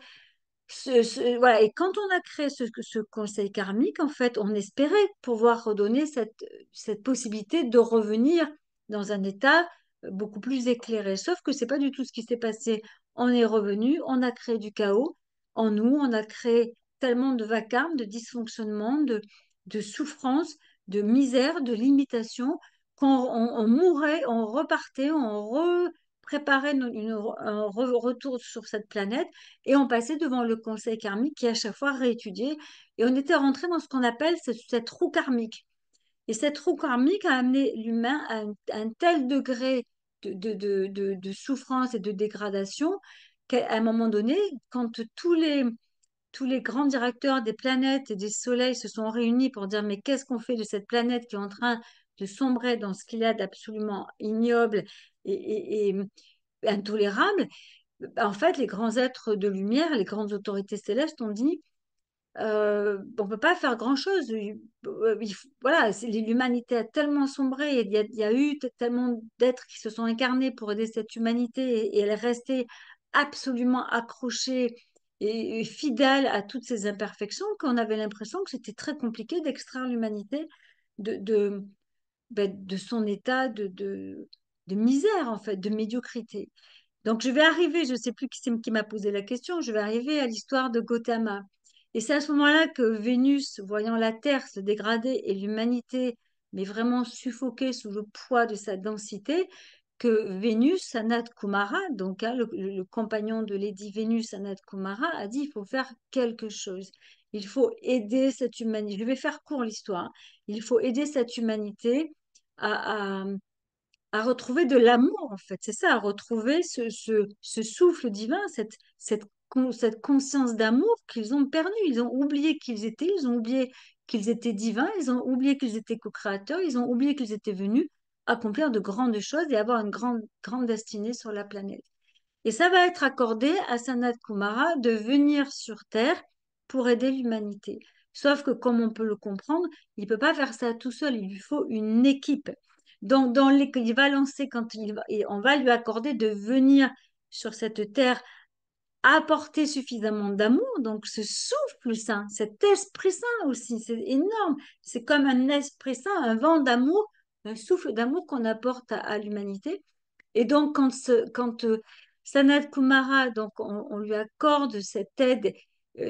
voilà. Et quand on a créé ce conseil karmique, en fait, on espérait pouvoir redonner cette possibilité de revenir dans un état beaucoup plus éclairé. Sauf que c'est pas du tout ce qui s'est passé. On est revenu, on a créé du chaos en nous, on a créé tellement de vacarme, de dysfonctionnement, de souffrance, de misère, de limitation, qu'on mourait, on repartait, préparait un retour sur cette planète et on passait devant le conseil karmique qui à chaque fois réétudiait et on était rentré dans ce qu'on appelle cette roue karmique. Et cette roue karmique a amené l'humain à un tel degré de souffrance et de dégradation qu'à un moment donné, quand tous les grands directeurs des planètes et des soleils se sont réunis pour dire mais qu'est-ce qu'on fait de cette planète qui est en train de sombrer dans ce qu'il y a d'absolument ignoble et intolérable, en fait, les grands êtres de lumière, les grandes autorités célestes ont dit on ne peut pas faire grand-chose. Voilà, l'humanité a tellement sombré, il y a eu tellement d'êtres qui se sont incarnés pour aider cette humanité et elle est restée absolument accrochée et fidèle à toutes ces imperfections qu'on avait l'impression que c'était très compliqué d'extraire l'humanité de, de, de son état de misère, en fait, de médiocrité. Donc, je vais arriver, je ne sais plus qui c'est qui m'a posé la question, je vais arriver à l'histoire de Gautama. Et c'est à ce moment-là que Vénus, voyant la Terre se dégrader et l'humanité, mais vraiment suffoquée sous le poids de sa densité, que Vénus, Sanat Kumara, donc hein, le compagnon de Lady Vénus, Sanat Kumara, a dit il faut faire quelque chose. Il faut aider cette humanité. Je vais faire court l'histoire, hein. Il faut aider cette humanité à, à, à retrouver de l'amour, en fait. C'est ça, à retrouver ce souffle divin, cette conscience d'amour qu'ils ont perdu. Ils ont oublié qu'ils étaient, ils ont oublié qu'ils étaient divins, ils ont oublié qu'ils étaient co-créateurs, ils ont oublié qu'ils étaient venus accomplir de grandes choses et avoir une grande destinée sur la planète. Et ça va être accordé à Sanat Kumara de venir sur Terre pour aider l'humanité. Sauf que, comme on peut le comprendre, il ne peut pas faire ça tout seul, il lui faut une équipe. Donc, il va lancer, et on va lui accorder de venir sur cette Terre apporter suffisamment d'amour, donc ce souffle saint, cet esprit saint aussi, c'est énorme. C'est comme un esprit saint, un vent d'amour, un souffle d'amour qu'on apporte à l'humanité. Et donc, quand Sanat Kumara, donc on lui accorde cette aide,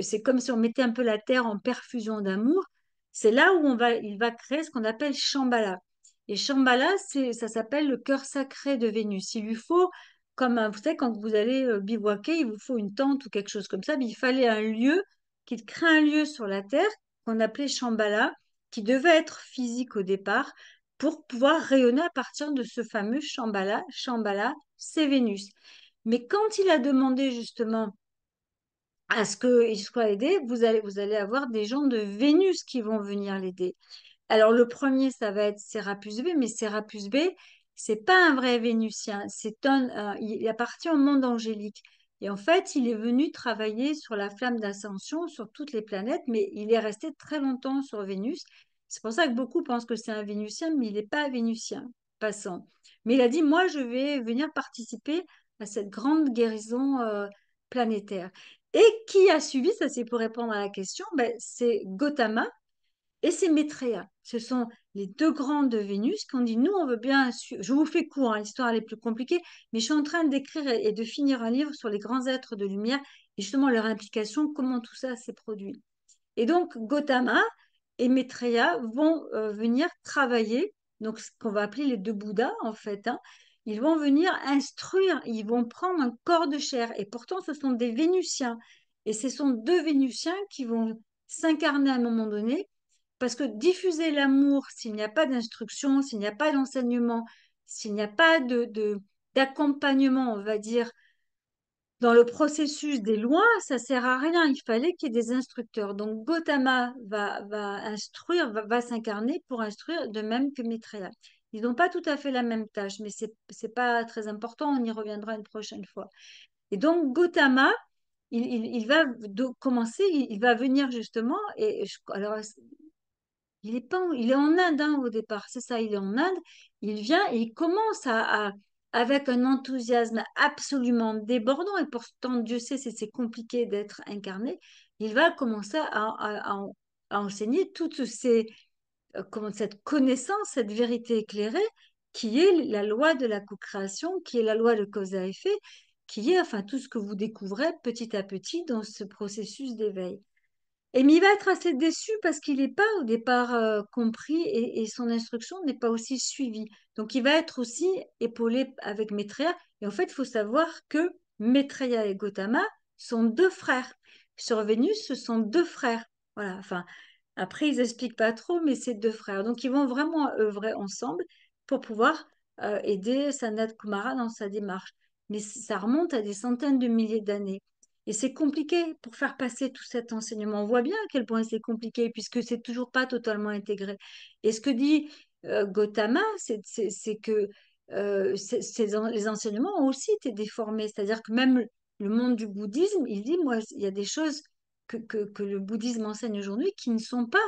c'est comme si on mettait un peu la terre en perfusion d'amour. C'est là où il va créer ce qu'on appelle Shambhala. Et Shambhala, ça s'appelle le cœur sacré de Vénus. Il lui faut, comme vous savez, quand vous allez bivouaquer, il vous faut une tente ou quelque chose comme ça. Mais il fallait un lieu, qu'il crée un lieu sur la terre qu'on appelait Shambhala, qui devait être physique au départ pour pouvoir rayonner à partir de ce fameux Shambhala. Shambhala, c'est Vénus. Mais quand il a demandé justement à ce qu'il soit aidé, vous allez avoir des gens de Vénus qui vont venir l'aider. Alors le premier, ça va être Sérapus B, mais Sérapus B, c'est pas un vrai Vénusien, il appartient au monde angélique. Et en fait, il est venu travailler sur la flamme d'ascension sur toutes les planètes, mais il est resté très longtemps sur Vénus. C'est pour ça que beaucoup pensent que c'est un Vénusien, mais il n'est pas Vénusien, passant. Mais il a dit, moi, je vais venir participer à cette grande guérison planétaire. Et qui a suivi, ça c'est pour répondre à la question, ben, c'est Gautama et c'est Maitreya. Ce sont les deux grandes de Vénus qui ont dit, nous, on veut bien suivre. Je vous fais court, hein, l'histoire elle est plus compliquée, mais je suis en train d'écrire et de finir un livre sur les grands êtres de lumière et justement leur implication, comment tout ça s'est produit. Et donc, Gautama et Maitreya vont venir travailler, donc ce qu'on va appeler les deux Bouddhas, en fait, hein. Ils vont venir instruire, ils vont prendre un corps de chair. Et pourtant, ce sont des Vénusiens. Et ce sont deux Vénusiens qui vont s'incarner à un moment donné, parce que diffuser l'amour, s'il n'y a pas d'instruction, s'il n'y a pas d'enseignement, s'il n'y a pas d'accompagnement, on va dire, dans le processus des lois, ça sert à rien. Il fallait qu'il y ait des instructeurs. Donc Gautama va instruire, va s'incarner pour instruire, de même que Maitreya. Ils n'ont pas tout à fait la même tâche, mais c'est pas très important. On y reviendra une prochaine fois. Et donc Gautama, il va commencer, il va venir justement. Alors il est en Inde hein, au départ, c'est ça, il est en Inde. Il vient et il commence avec un enthousiasme absolument débordant, et pourtant Dieu sait c'est compliqué d'être incarné. Il va commencer à enseigner cette connaissance, cette vérité éclairée, qui est la loi de la co-création, qui est la loi de cause à effet, qui est enfin tout ce que vous découvrez petit à petit dans ce processus d'éveil. Et mais il va être assez déçu parce qu'il n'est pas au départ compris et son instruction n'est pas aussi suivie. Donc il va être aussi épaulé avec Maitreya. Et en fait, il faut savoir que Maitreya et Gautama sont deux frères. Sur Vénus, ce sont deux frères. Voilà. Enfin, après, ils expliquent pas trop, mais c'est deux frères. Donc ils vont vraiment œuvrer ensemble pour pouvoir aider Sanat Kumara dans sa démarche. Mais ça remonte à des centaines de milliers d'années. Et c'est compliqué pour faire passer tout cet enseignement. On voit bien à quel point c'est compliqué puisque c'est toujours pas totalement intégré. Et ce que dit Gautama, c'est que les enseignements ont aussi été déformés. C'est-à-dire que même le monde du bouddhisme, il dit, moi, il y a des choses que le bouddhisme enseigne aujourd'hui qui ne sont pas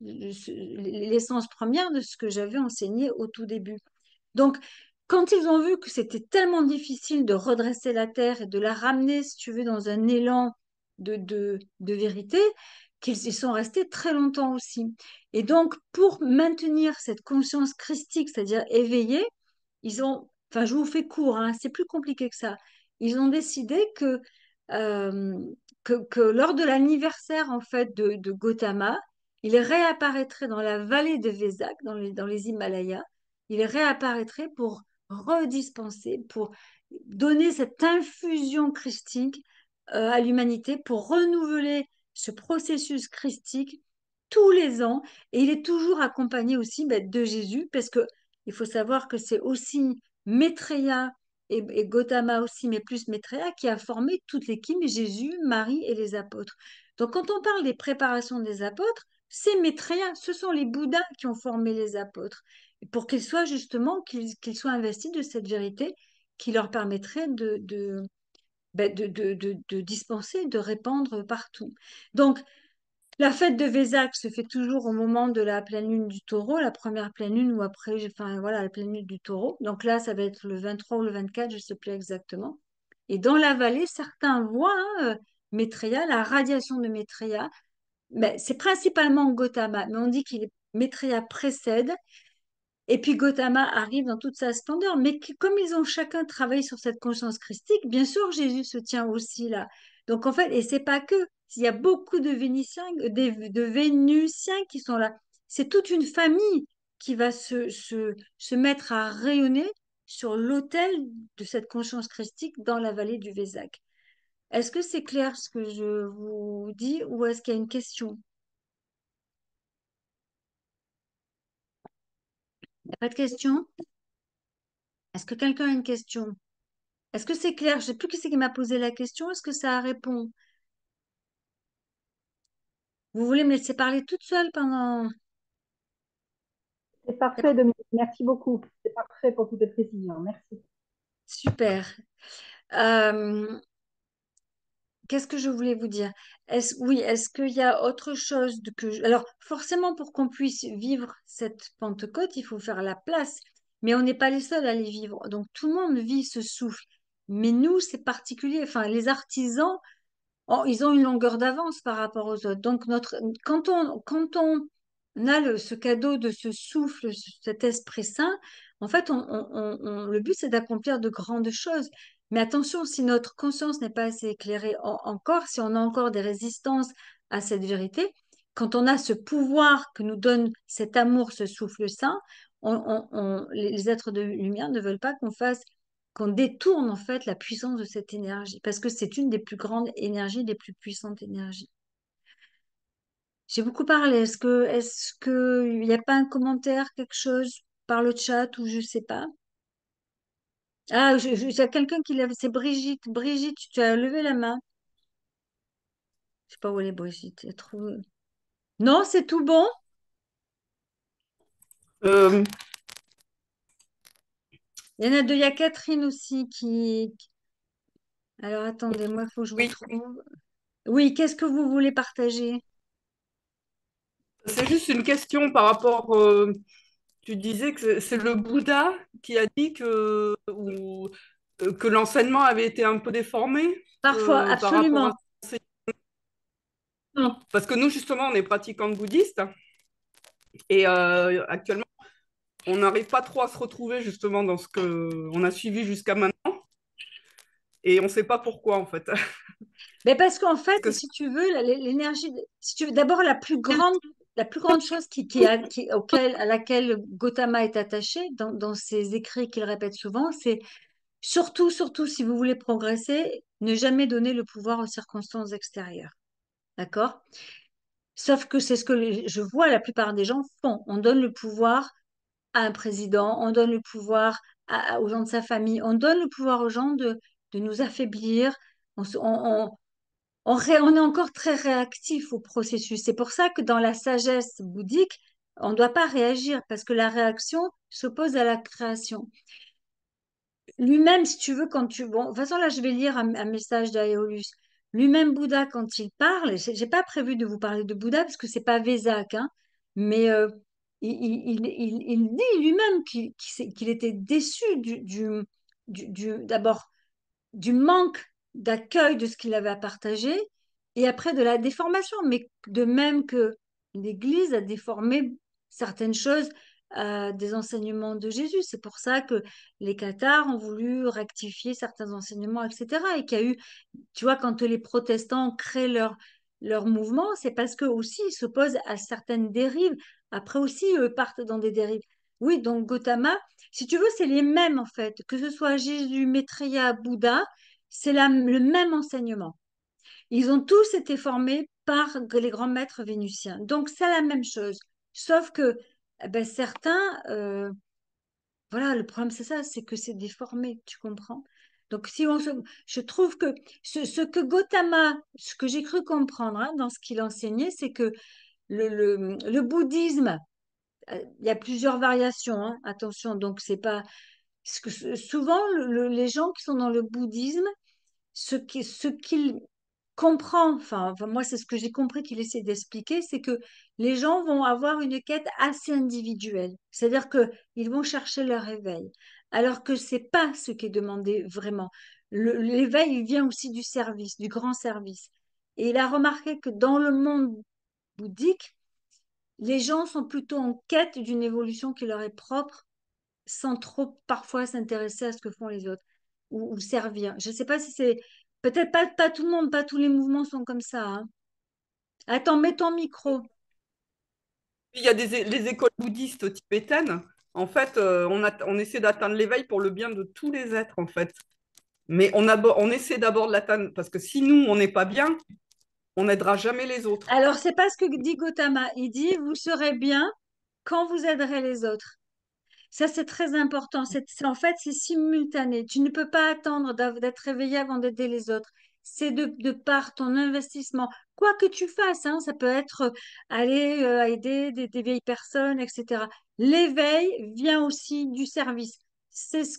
l'essence première de ce que j'avais enseigné au tout début. Donc, quand ils ont vu que c'était tellement difficile de redresser la terre et de la ramener, si tu veux, dans un élan de vérité, qu'ils y sont restés très longtemps aussi. Et donc, pour maintenir cette conscience christique, c'est-à-dire éveillée, enfin, je vous fais court, hein, c'est plus compliqué que ça. Ils ont décidé euh, que lors de l'anniversaire, en fait, de Gautama, il réapparaîtrait dans la vallée de Vésak, dans les Himalayas, il réapparaîtrait pour redispenser, pour donner cette infusion christique à l'humanité, pour renouveler ce processus christique tous les ans. Et il est toujours accompagné aussi de Jésus, parce que il faut savoir que c'est aussi Maitreya et Gautama aussi, mais plus Maitreya, qui a formé toute l'équipe, Jésus, Marie et les apôtres. Donc quand on parle des préparations des apôtres, c'est Maitreya, ce sont les Bouddhas qui ont formé les apôtres, pour qu'ils soient justement, qu'ils soient investis de cette vérité qui leur permettrait de dispenser, de répandre partout. Donc, la fête de Vésac se fait toujours au moment de la pleine lune du taureau, la première pleine lune ou après, enfin voilà, la pleine lune du taureau. Donc là, ça va être le 23 ou le 24, je ne sais plus exactement. Et dans la vallée, certains voient Maitreya, la radiation de Maitreya. Mais c'est principalement Gautama, mais on dit qu'il Maitreya précède et puis Gautama arrive dans toute sa splendeur. Mais comme ils ont chacun travaillé sur cette conscience christique, bien sûr, Jésus se tient aussi là. Donc en fait, et c'est pas que, il y a beaucoup de Vénitiens, de Vénusiens qui sont là. C'est toute une famille qui va se mettre à rayonner sur l'autel de cette conscience christique dans la vallée du Vézac. Est-ce que c'est clair ce que je vous dis ou est-ce qu'il y a une question? Il n'y a pas de question? Est-ce que quelqu'un a une question? Est-ce que c'est clair? Je ne sais plus qui c'est qui m'a posé la question. Est-ce que ça répond? Vous voulez me laisser parler toute seule pendant... C'est parfait, Dominique. Merci beaucoup. C'est parfait pour toutes les précisions. Merci. Super. Euh, Qu'est-ce que je voulais vous dire? Oui, est-ce qu'il y a autre chose Alors, forcément, pour qu'on puisse vivre cette Pentecôte, il faut faire la place. Mais on n'est pas les seuls à les vivre. Donc, tout le monde vit ce souffle. Mais nous, c'est particulier. Enfin, les artisans, ils ont une longueur d'avance par rapport aux autres. Donc, quand on a ce cadeau de ce souffle, cet Esprit Saint, en fait, le but, c'est d'accomplir de grandes choses. Mais attention, si notre conscience n'est pas assez éclairée encore, si on a encore des résistances à cette vérité, quand on a ce pouvoir que nous donne cet amour, ce souffle saint, les êtres de lumière ne veulent pas qu'on détourne en fait la puissance de cette énergie, parce que c'est une des plus grandes énergies, des plus puissantes énergies. J'ai beaucoup parlé. Est-ce que il n'y a pas un commentaire, quelque chose par le chat ou je sais pas? Ah, il y a quelqu'un qui lève. C'est Brigitte. Brigitte, tu as levé la main. Je sais pas où elle est, Brigitte. Elle trouve... Non, c'est tout bon. Euh, Il y en a deux. Il y a Catherine aussi qui... Alors attendez, moi, il faut que je vous oui, trouve. Oui, qu'est-ce que vous voulez partager? c'est juste une question par rapport. Tu disais que c'est le Bouddha qui a dit que l'enseignement avait été un peu déformé Parfois, par rapport à absolument. ces... Parce que nous, justement, on est pratiquants bouddhistes et actuellement, on n'arrive pas trop à se retrouver justement dans ce qu'on a suivi jusqu'à maintenant et on ne sait pas pourquoi en fait. Mais parce qu'en fait, Parce que si tu veux, l'énergie, si tu veux, d'abord la plus grande chose à laquelle Gautama est attaché dans ses écrits qu'il répète souvent, c'est surtout, surtout, si vous voulez progresser, ne jamais donner le pouvoir aux circonstances extérieures. D'accord? Sauf que c'est ce que je vois la plupart des gens font. On donne le pouvoir à un président, on donne le pouvoir aux gens de sa famille, on donne le pouvoir aux gens de nous affaiblir. On est encore très réactif au processus. C'est pour ça que dans la sagesse bouddhique, on ne doit pas réagir parce que la réaction s'oppose à la création. Lui-même, si tu veux, Bon, de toute façon, là, je vais lire un message d'Aéolus. Lui-même, Bouddha, quand il parle, j'ai pas prévu de vous parler de Bouddha parce que c'est pas Vésac, hein, mais il dit lui-même qu'il était déçu d'abord du manque d'accueil de ce qu'il avait à partager et après de la déformation, mais de même que l'Église a déformé certaines choses des enseignements de Jésus. C'est pour ça que les cathares ont voulu rectifier certains enseignements, etc. Et qu'il y a eu, tu vois, quand les protestants créent leur mouvement, c'est parce qu'eux aussi ils s'opposent à certaines dérives. Après aussi, eux partent dans des dérives. Oui, donc Gautama, Si tu veux, c'est les mêmes en fait, que ce soit Jésus, Maitreya, Bouddha, c'est le même enseignement. Ils ont tous été formés par les grands maîtres vénusiens. Donc, c'est la même chose. Sauf que certains, voilà, le problème, c'est ça, c'est que c'est déformé, tu comprends? Donc, je trouve que ce que Gautama, ce que j'ai cru comprendre dans ce qu'il enseignait, c'est que le bouddhisme, il y a plusieurs variations, hein, attention, donc c'est pas. Parce que souvent, les gens qui sont dans le bouddhisme, ce qu'ils comprend, enfin, moi c'est ce que j'ai compris qu'il essaie d'expliquer, c'est que les gens vont avoir une quête assez individuelle. C'est-à-dire que ils vont chercher leur éveil, alors que c'est pas ce qui est demandé vraiment. L'éveil, il vient aussi du service, du grand service. Et il a remarqué que dans le monde bouddhique, les gens sont plutôt en quête d'une évolution qui leur est propre, sans trop parfois s'intéresser à ce que font les autres ou servir. Je ne sais pas si c'est. Peut-être pas tout le monde, pas tous les mouvements sont comme ça, hein. Attends, mets ton micro. Il y a les écoles bouddhistes tibétaines. En fait, on essaie d'atteindre l'éveil pour le bien de tous les êtres, en fait. Mais on essaie d'abord de l'atteindre parce que si nous, on n'est pas bien, on n'aidera jamais les autres. Alors, c'est pas ce que dit Gautama. Il dit, vous serez bien quand vous aiderez les autres. Ça, c'est très important. En fait, c'est simultané. Tu ne peux pas attendre d'être réveillé avant d'aider les autres. C'est de par ton investissement. Quoi que tu fasses, hein, ça peut être aller aider des vieilles personnes, etc. L'éveil vient aussi du service. C'est ce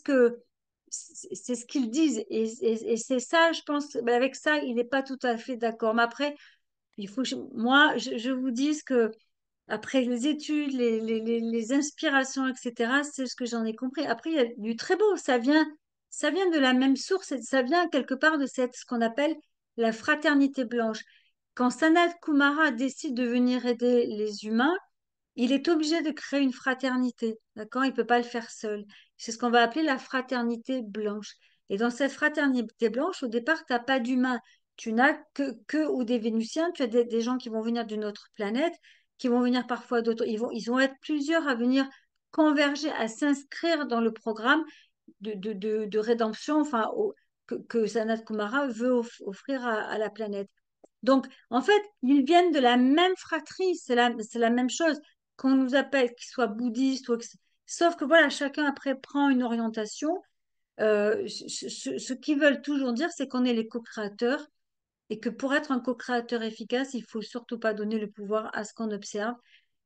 qu'ils disent. Et c'est ça, je pense, ben, avec ça, il n'est pas tout à fait d'accord. Mais après, moi, je vous dis que après les études, les inspirations, etc., c'est ce que j'en ai compris. Après, il y a du très beau. Ça vient de la même source. Ça vient quelque part de ce qu'on appelle la fraternité blanche. Quand Sanat Kumara décide de venir aider les humains, il est obligé de créer une fraternité. D'accord? Il ne peut pas le faire seul. C'est ce qu'on va appeler la fraternité blanche. Et dans cette fraternité blanche, au départ, tu n'as pas d'humains. Tu n'as que ou des Vénusiens, tu as des gens qui vont venir d'une autre planète, qui vont venir parfois d'autres. Ils vont être plusieurs à venir converger, à s'inscrire dans le programme de rédemption enfin, que Sanat Kumara veut offrir à la planète. Donc, en fait, ils viennent de la même fratrie, c'est la même chose. Qu'on nous appelle, qu'ils soient bouddhistes, sauf que voilà, chacun après prend une orientation. Ce qu'ils veulent toujours dire, c'est qu'on est les co-créateurs et que pour être un co-créateur efficace, il faut surtout pas donner le pouvoir à ce qu'on observe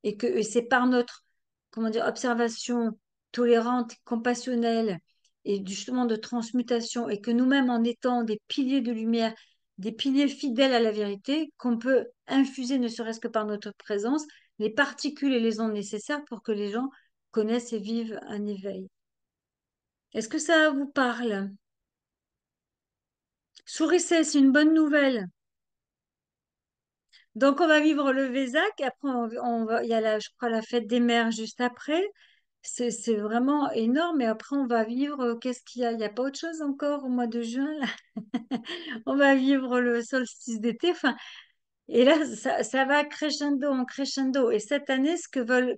et c'est par notre, comment dire, observation tolérante, compassionnelle et justement de transmutation et que nous-mêmes en étant des piliers de lumière, des piliers fidèles à la vérité, qu'on peut infuser, ne serait-ce que par notre présence, les particules et les ondes nécessaires pour que les gens connaissent et vivent un éveil. Est-ce que ça vous parle? Sourissez, c'est une bonne nouvelle. Donc, on va vivre le Vésac. Après, il y a je crois, la fête des mères juste après. C'est vraiment énorme. Et après, on va vivre, qu'est-ce qu'il y a? Il n'y a pas autre chose encore au mois de juin, là. On va vivre le solstice d'été. Enfin, et là, ça va crescendo en crescendo. Et cette année, ce que veulent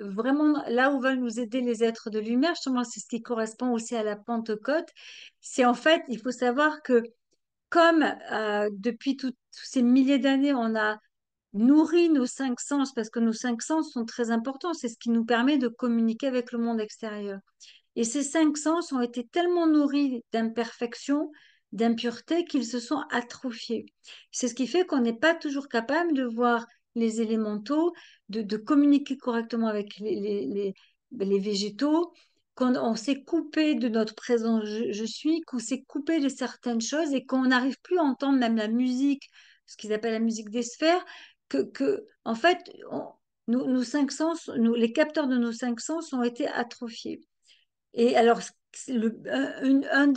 vraiment, là où veulent nous aider les êtres de lumière, justement, c'est ce qui correspond aussi à la Pentecôte. C'est en fait, il faut savoir que comme depuis tous ces milliers d'années, on a nourrit nos cinq sens, parce que nos cinq sens sont très importants, c'est ce qui nous permet de communiquer avec le monde extérieur. Et ces cinq sens ont été tellement nourris d'imperfections, d'impuretés, qu'ils se sont atrophiés. C'est ce qui fait qu'on n'est pas toujours capable de voir les élémentaux, de communiquer correctement avec les végétaux, qu'on on s'est coupé de notre présence je suis, qu'on s'est coupé de certaines choses et qu'on n'arrive plus à entendre même la musique, ce qu'ils appellent la musique des sphères, en fait, nos cinq sens, les capteurs de nos cinq sens ont été atrophiés. Et alors, un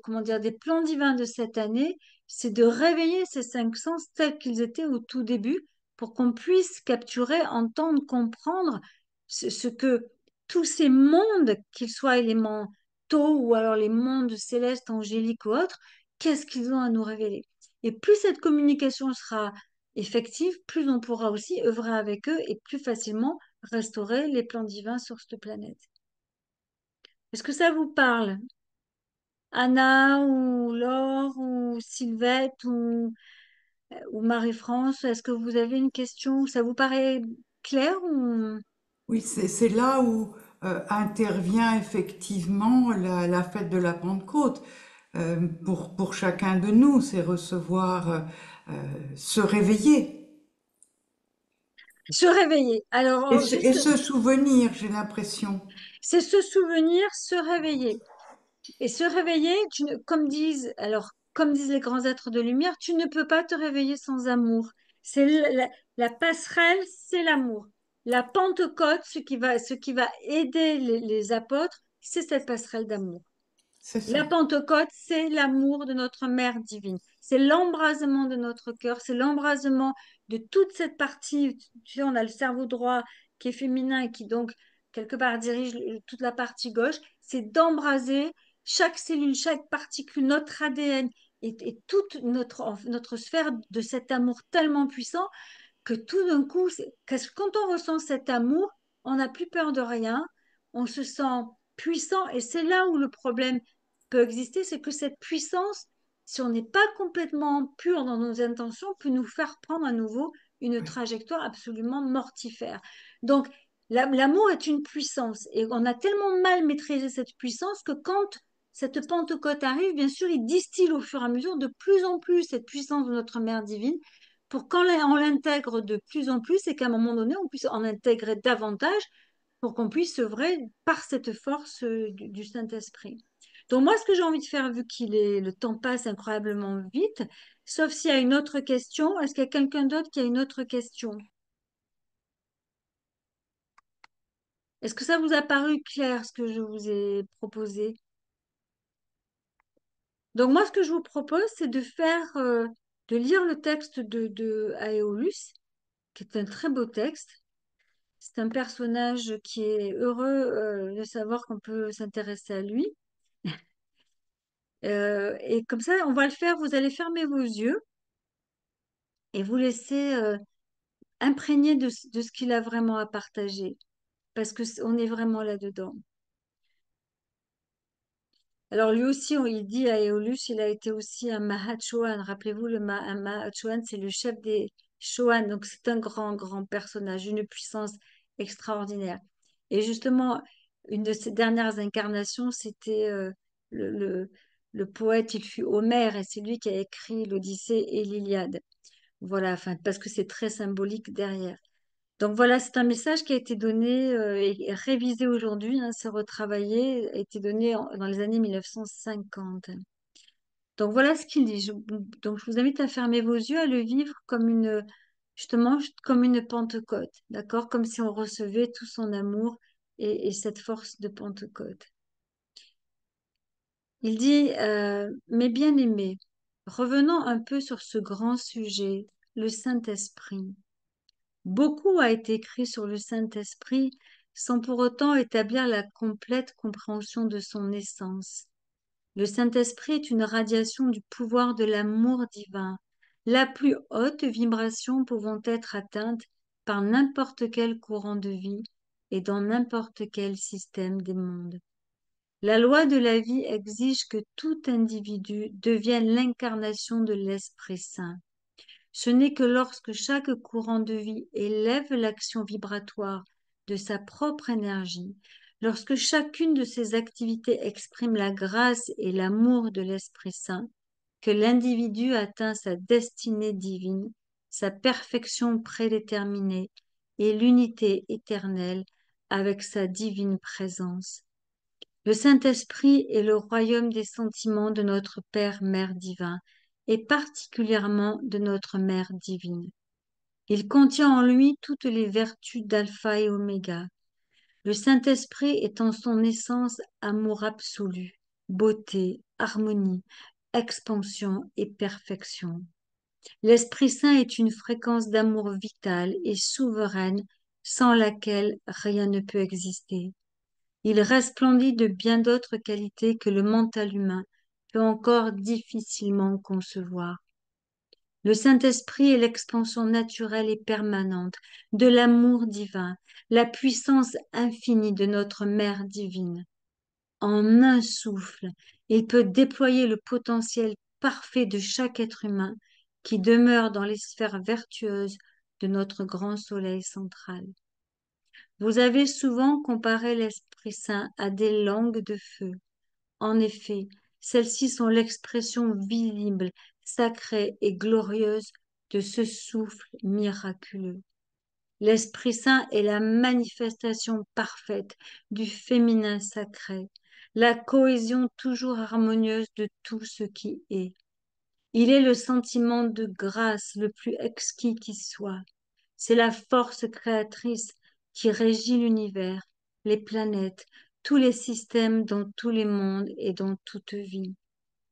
comment dire, des plans divins de cette année, c'est de réveiller ces cinq sens tels qu'ils étaient au tout début pour qu'on puisse capturer, entendre, comprendre ce que tous ces mondes, qu'ils soient élémentaux ou alors les mondes célestes, angéliques ou autres, qu'est-ce qu'ils ont à nous révéler. Et plus cette communication sera effective, plus on pourra aussi œuvrer avec eux et plus facilement restaurer les plans divins sur cette planète. Est-ce que ça vous parle? Anna ou Laure ou Sylvette ou Marie-France, est-ce que vous avez une question? Ça vous paraît clair ou... Oui, c'est là où intervient effectivement la fête de la Pentecôte. Pour chacun de nous, c'est recevoir, se réveiller Se réveiller. Alors, et juste, se souvenir, j'ai l'impression. c'est se souvenir, se réveiller. Et se réveiller, comme disent les grands êtres de lumière, tu ne peux pas te réveiller sans amour. C'est la passerelle, c'est l'amour. La Pentecôte, ce qui va aider les apôtres, c'est cette passerelle d'amomour. C'est La ça. Pentecôte, c'est l'amour de notre Mère divine. C'est l'embrasement de notre cœur, c'est l'embrasement de toute cette partie. Tu sais, on a le cerveau droit qui est féminin et qui donc, quelque part, dirige toute la partie gauche. C'est d'embraser chaque cellule, chaque particule, notre ADN et toute notre sphère de cet amour tellement puissant que tout d'un coup, quand on ressent cet amour, on n'a plus peur de rien, on se sent puissant et c'est là où le problème peut exister, c'est que cette puissance, si on n'est pas complètement pur dans nos intentions, peut nous faire prendre à nouveau une Oui, trajectoire absolument mortifère. Donc, l'amour est une puissance et on a tellement mal maîtrisé cette puissance que quand cette Pentecôte arrive, bien sûr, il distille au fur et à mesure de plus en plus cette puissance de notre Mère divine pour quand on l'intègre de plus en plus et qu'à un moment donné, on puisse en intégrer davantage pour qu'on puisse œuvrer par cette force du Saint-Esprit. Donc moi, ce que j'ai envie de faire, vu le temps passe incroyablement vite, sauf s'il y a une autre question, est-ce qu'il y a quelqu'un d'autre qui a une autre question? Est-ce que ça vous a paru clair ce que je vous ai proposé? Donc moi, ce que je vous propose, c'est de lire le texte de Aeolus, qui est un très beau texte. C'est un personnage qui est heureux de savoir qu'on peut s'intéresser à lui. Et comme ça, on va le faire. Vous allez fermer vos yeux et vous laisser imprégner de ce qu'il a vraiment à partager, parce que on est vraiment là-dedans. Alors lui aussi, il dit à Aeolus, il a été aussi un Mahachohan. Rappelez-vous, un Mahachohan, c'est le chef des Chohan, donc c'est un grand, grand personnage, une puissance extraordinaire. Et justement, une de ses dernières incarnations, c'était le, le, le poète, il fut Homère, et c'est lui qui a écrit l'Odyssée et l'Iliade. Voilà, enfin, parce que c'est très symbolique derrière. Donc voilà, c'est un message qui a été donné et révisé aujourd'hui, hein, c'est retravaillé, a été donné dans les années 1950. Donc voilà ce qu'il dit. Donc je vous invite à fermer vos yeux, à le vivre comme justement, comme une Pentecôte, d'accord? Comme si on recevait tout son amour et cette force de Pentecôte. Il dit, mes bien-aimés, revenons un peu sur ce grand sujet, le Saint-Esprit. Beaucoup a été écrit sur le Saint-Esprit sans pour autant établir la complète compréhension de son essence. Le Saint-Esprit est une radiation du pouvoir de l'amour divin, la plus haute vibration pouvant être atteinte par n'importe quel courant de vie et dans n'importe quel système des mondes. La loi de la vie exige que tout individu devienne l'incarnation de l'Esprit Saint. Ce n'est que lorsque chaque courant de vie élève l'action vibratoire de sa propre énergie, lorsque chacune de ses activités exprime la grâce et l'amour de l'Esprit Saint, que l'individu atteint sa destinée divine, sa perfection prédéterminée et l'unité éternelle avec sa divine présence. Le Saint-Esprit est le royaume des sentiments de notre Père Mère divin, et particulièrement de notre Mère divine. Il contient en lui toutes les vertus d'Alpha et Oméga. Le Saint-Esprit est en son essence amour absolu, beauté, harmonie, expansion et perfection. L'Esprit Saint est une fréquence d'amour vitale et souveraine sans laquelle rien ne peut exister. Il resplendit de bien d'autres qualités que le mental humain peut encore difficilement concevoir. Le Saint-Esprit est l'expansion naturelle et permanente de l'amour divin, la puissance infinie de notre Mère divine. En un souffle, il peut déployer le potentiel parfait de chaque être humain qui demeure dans les sphères vertueuses de notre grand soleil central. Vous avez souvent comparé l'Esprit Saint à des langues de feu. En effet, celles-ci sont l'expression visible, sacrée et glorieuse de ce souffle miraculeux. L'Esprit Saint est la manifestation parfaite du féminin sacré, la cohésion toujours harmonieuse de tout ce qui est. Il est le sentiment de grâce le plus exquis qui soit. C'est la force créatrice qui régit l'univers, les planètes, tous les systèmes dans tous les mondes et dans toute vie.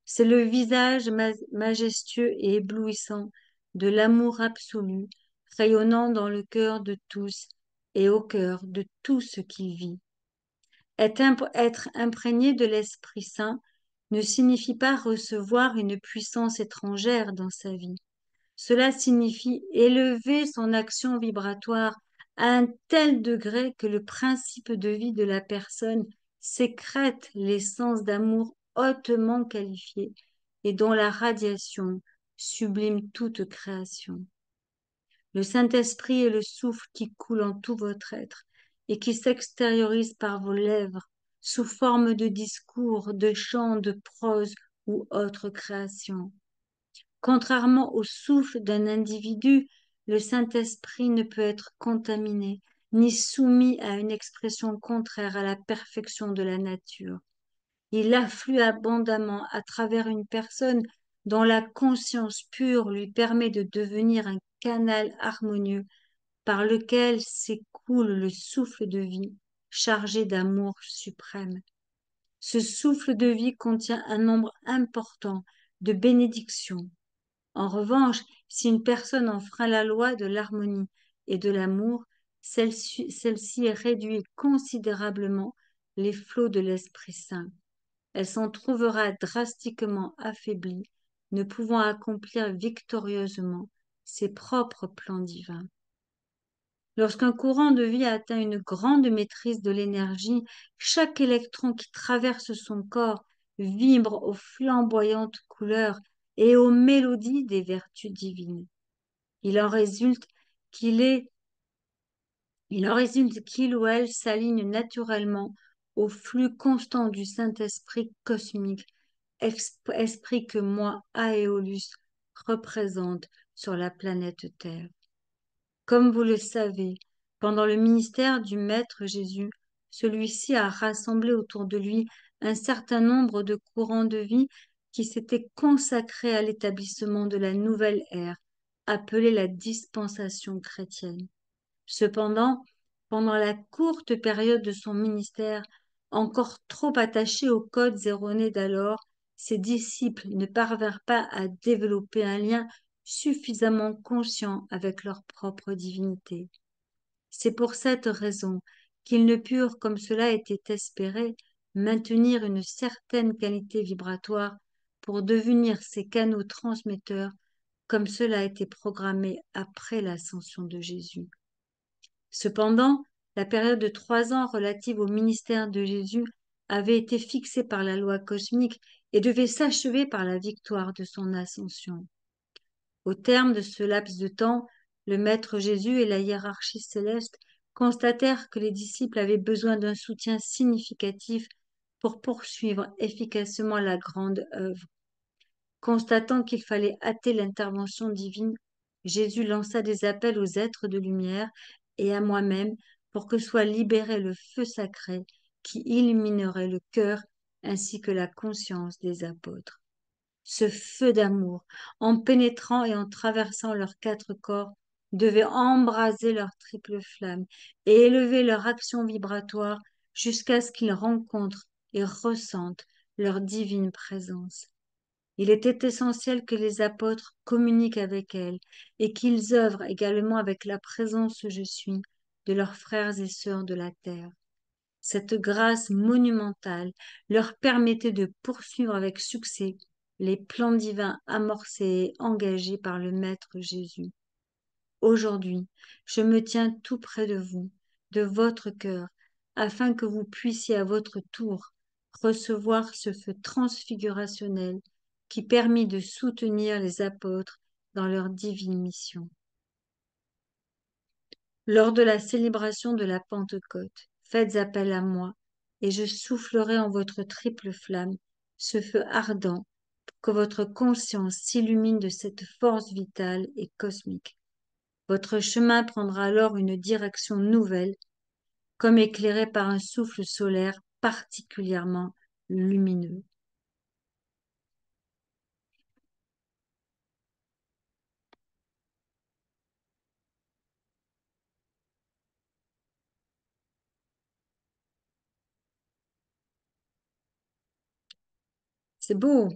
C'est le visage majestueux et éblouissant de l'amour absolu, rayonnant dans le cœur de tous et au cœur de tout ce qui vit. Être imprégné de l'Esprit Saint ne signifie pas recevoir une puissance étrangère dans sa vie. Cela signifie élever son action vibratoire à un tel degré que le principe de vie de la personne sécrète l'essence d'amour hautement qualifiée et dont la radiation sublime toute création. Le Saint-Esprit est le souffle qui coule en tout votre être et qui s'extériorise par vos lèvres sous forme de discours, de chants, de prose ou autres créations. Contrairement au souffle d'un individu, le Saint-Esprit ne peut être contaminé ni soumis à une expression contraire à la perfection de la nature. Il afflue abondamment à travers une personne dont la conscience pure lui permet de devenir un canal harmonieux par lequel s'écoule le souffle de vie chargé d'amour suprême. Ce souffle de vie contient un nombre important de bénédictions. En revanche, si une personne enfreint la loi de l'harmonie et de l'amour, celle-ci réduit considérablement les flots de l'Esprit Saint. Elle s'en trouvera drastiquement affaiblie, ne pouvant accomplir victorieusement ses propres plans divins. Lorsqu'un courant de vie atteint une grande maîtrise de l'énergie, chaque électron qui traverse son corps vibre aux flamboyantes couleurs et aux mélodies des vertus divines. Il en résulte qu'il ou elle s'aligne naturellement au flux constant du Saint-Esprit cosmique, esprit que moi, Aéolus, représente sur la planète Terre. Comme vous le savez, pendant le ministère du Maître Jésus, celui-ci a rassemblé autour de lui un certain nombre de courants de vie qui s'étaient consacrés à l'établissement de la nouvelle ère, appelée la dispensation chrétienne. Cependant, pendant la courte période de son ministère, encore trop attaché aux codes erronés d'alors, ses disciples ne parvinrent pas à développer un lien suffisamment conscient avec leur propre divinité. C'est pour cette raison qu'ils ne purent, comme cela était espéré, maintenir une certaine qualité vibratoire pour devenir ces canaux transmetteurs comme cela a été programmé après l'ascension de Jésus. Cependant, la période de 3 ans relative au ministère de Jésus avait été fixée par la loi cosmique et devait s'achever par la victoire de son ascension. Au terme de ce laps de temps, le Maître Jésus et la hiérarchie céleste constatèrent que les disciples avaient besoin d'un soutien significatif pour poursuivre efficacement la grande œuvre. Constatant qu'il fallait hâter l'intervention divine, Jésus lança des appels aux êtres de lumière et à moi-même pour que soit libéré le feu sacré qui illuminerait le cœur ainsi que la conscience des apôtres. Ce feu d'amour, en pénétrant et en traversant leurs 4 corps, devait embraser leur triple flamme et élever leur action vibratoire jusqu'à ce qu'ils rencontrent et ressentent leur divine présence. Il était essentiel que les apôtres communiquent avec elle et qu'ils œuvrent également avec la présence je suis de leurs frères et sœurs de la terre. Cette grâce monumentale leur permettait de poursuivre avec succès les plans divins amorcés et engagés par le Maître Jésus. Aujourd'hui, je me tiens tout près de vous, de votre cœur, afin que vous puissiez à votre tour recevoir ce feu transfigurationnel qui permit de soutenir les apôtres dans leur divine mission. Lors de la célébration de la Pentecôte, faites appel à moi, et je soufflerai en votre triple flamme ce feu ardent pour que votre conscience s'illumine de cette force vitale et cosmique. Votre chemin prendra alors une direction nouvelle, comme éclairé par un souffle solaire particulièrement lumineux. C'est beau.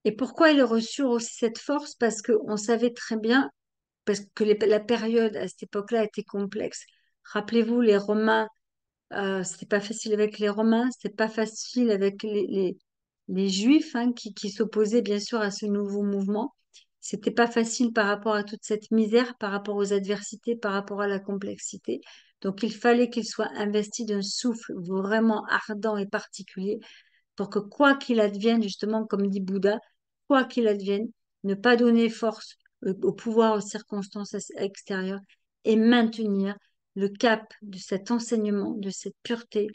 Et pourquoi ils reçurent aussi cette force? Parce qu'on savait très bien, parce que la période à cette époque-là était complexe. Rappelez-vous, les Romains, c'était pas facile avec les Romains, c'était pas facile avec les Juifs, hein, qui s'opposaient bien sûr à ce nouveau mouvement. C'était pas facile par rapport à toute cette misère, par rapport aux adversités, par rapport à la complexité. Donc il fallait qu'ils soient investis d'un souffle vraiment ardent et particulier pour que quoi qu'il advienne, justement, comme dit Bouddha, quoi qu'il advienne, ne pas donner force au pouvoir, aux circonstances extérieures et maintenir le cap de cet enseignement, de cette pureté,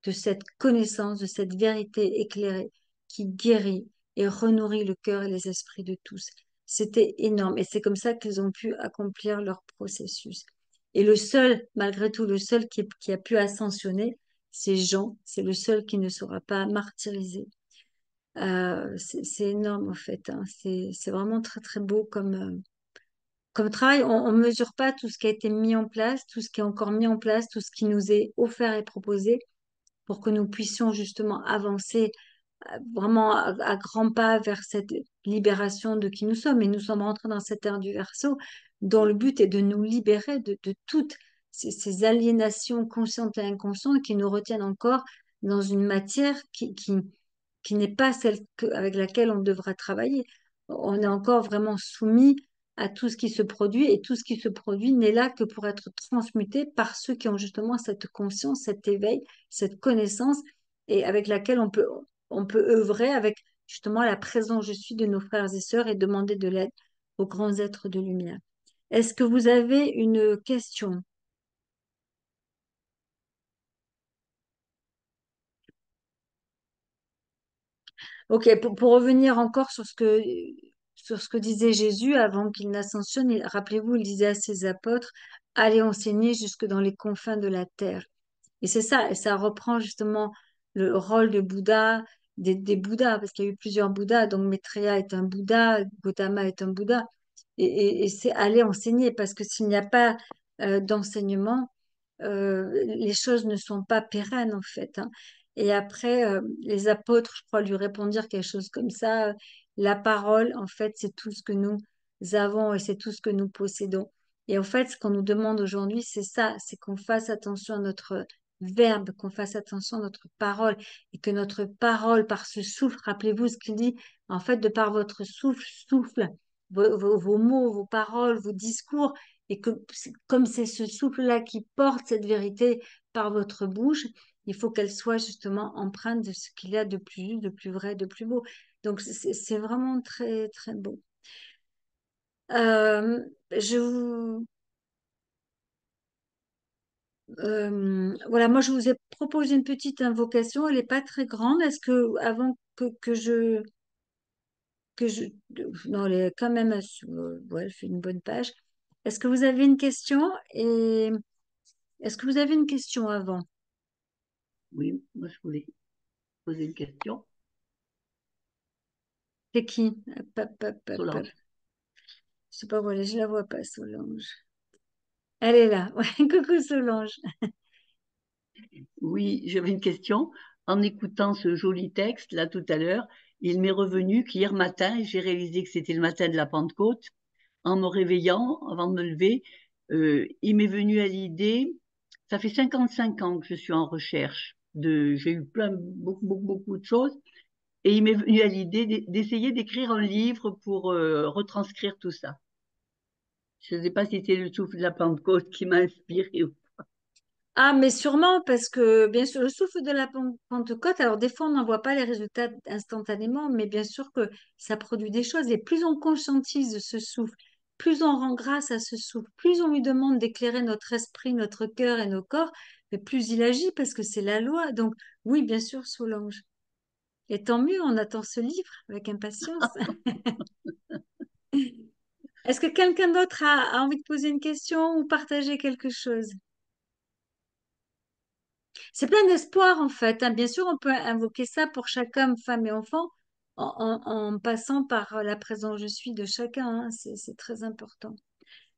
de cette connaissance, de cette vérité éclairée qui guérit et renourrit le cœur et les esprits de tous. C'était énorme et c'est comme ça qu'ils ont pu accomplir leur processus. Et le seul, malgré tout, le seul qui a pu ascensionner, c'est Jean, c'est le seul qui ne sera pas martyrisé. C'est énorme en fait, hein. C'est vraiment très très beau comme travail. On ne mesure pas tout ce qui a été mis en place, tout ce qui est encore mis en place, tout ce qui nous est offert et proposé pour que nous puissions justement avancer vraiment à grands pas vers cette libération de qui nous sommes. Et nous sommes rentrés dans cette ère du Verseau dont le but est de nous libérer de toutes ces aliénations conscientes et inconscientes qui nous retiennent encore dans une matière qui n'est pas celle avec laquelle on devra travailler. On est encore vraiment soumis à tout ce qui se produit et tout ce qui se produit n'est là que pour être transmuté par ceux qui ont justement cette conscience, cet éveil, cette connaissance et avec laquelle on peut œuvrer avec justement la présence je suis de nos frères et sœurs et demander de l'aide aux grands êtres de lumière. Est-ce que vous avez une question? Ok, pour revenir encore sur ce que disait Jésus avant qu'il n'ascensionne, rappelez-vous, il disait à ses apôtres, allez enseigner jusque dans les confins de la terre. Et c'est ça, et ça reprend justement le rôle de Bouddha, des Bouddhas, parce qu'il y a eu plusieurs Bouddhas, donc Maitreya est un Bouddha, Gautama est un Bouddha, et c'est aller enseigner, parce que s'il n'y a pas d'enseignement, les choses ne sont pas pérennes en fait, hein. Et après, les apôtres, je crois, lui répondirent quelque chose comme ça, la parole, en fait, c'est tout ce que nous avons et c'est tout ce que nous possédons. Et en fait, ce qu'on nous demande aujourd'hui, c'est ça, c'est qu'on fasse attention à notre verbe, qu'on fasse attention à notre parole et que notre parole, par ce souffle, rappelez-vous ce qu'il dit, en fait, de par votre souffle, vos mots, vos paroles, vos discours, et que comme c'est ce souffle-là qui porte cette vérité par votre bouche, il faut qu'elle soit justement empreinte de ce qu'il y a de plus juste, de plus vrai, de plus beau. Donc c'est vraiment très, très beau. Je vous voilà, moi je vous ai proposé une petite invocation, elle n'est pas très grande. Est-ce que avant que je non, elle est quand même ouais, elle fait une bonne page. Est-ce que vous avez une question et est-ce que vous avez une question avant? Oui, moi je voulais poser une question. C'est qui? Hop, hop, hop, hop. Solange. Je sais pas, voilà, je la vois pas, Solange. Elle est là. Ouais, coucou Solange. Oui, j'avais une question. En écoutant ce joli texte là tout à l'heure, il m'est revenu qu'hier matin, j'ai réalisé que c'était le matin de la Pentecôte. En me réveillant, avant de me lever, il m'est venu à l'idée, ça fait 55 ans que je suis en recherche j'ai eu beaucoup de choses, et il m'est venu à l'idée d'essayer d'écrire un livre pour retranscrire tout ça. Je ne sais pas si c'est le souffle de la Pentecôte qui m'a inspirée. Ah, mais sûrement, parce que bien sûr, le souffle de la Pentecôte, alors des fois, on n'en voit pas les résultats instantanément, mais bien sûr que ça produit des choses. Et plus on conscientise ce souffle, plus on rend grâce à ce souffle, plus on lui demande d'éclairer notre esprit, notre cœur et nos corps, mais plus il agit, parce que c'est la loi. Donc, oui, bien sûr, Solange. Et tant mieux, on attend ce livre avec impatience. Est-ce que quelqu'un d'autre a envie de poser une question ou partager quelque chose? C'est plein d'espoir en fait, hein. Bien sûr, on peut invoquer ça pour chaque homme, femme et enfant en passant par la présence je suis de chacun, hein. C'est très important.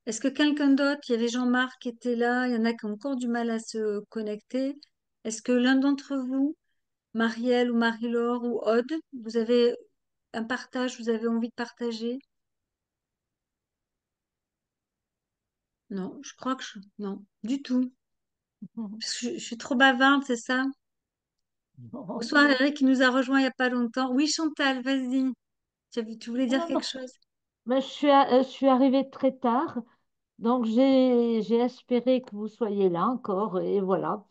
Est-ce que quelqu'un d'autre, il y avait Jean-Marc qui était là, il y en a qui ont encore du mal à se connecter. Est-ce que l'un d'entre vous, Marielle ou Marie-Laure ou Aude, vous avez un partage, vous avez envie de partager? Non, je crois que non, du tout. Parce que je suis trop bavarde, c'est ça? Bonsoir Eric qui nous a rejoint il n'y a pas longtemps. Oui, Chantal, vas-y. Tu voulais dire Ah, quelque chose? ben, je suis arrivée très tard, donc j'ai espéré que vous soyez là encore, et voilà.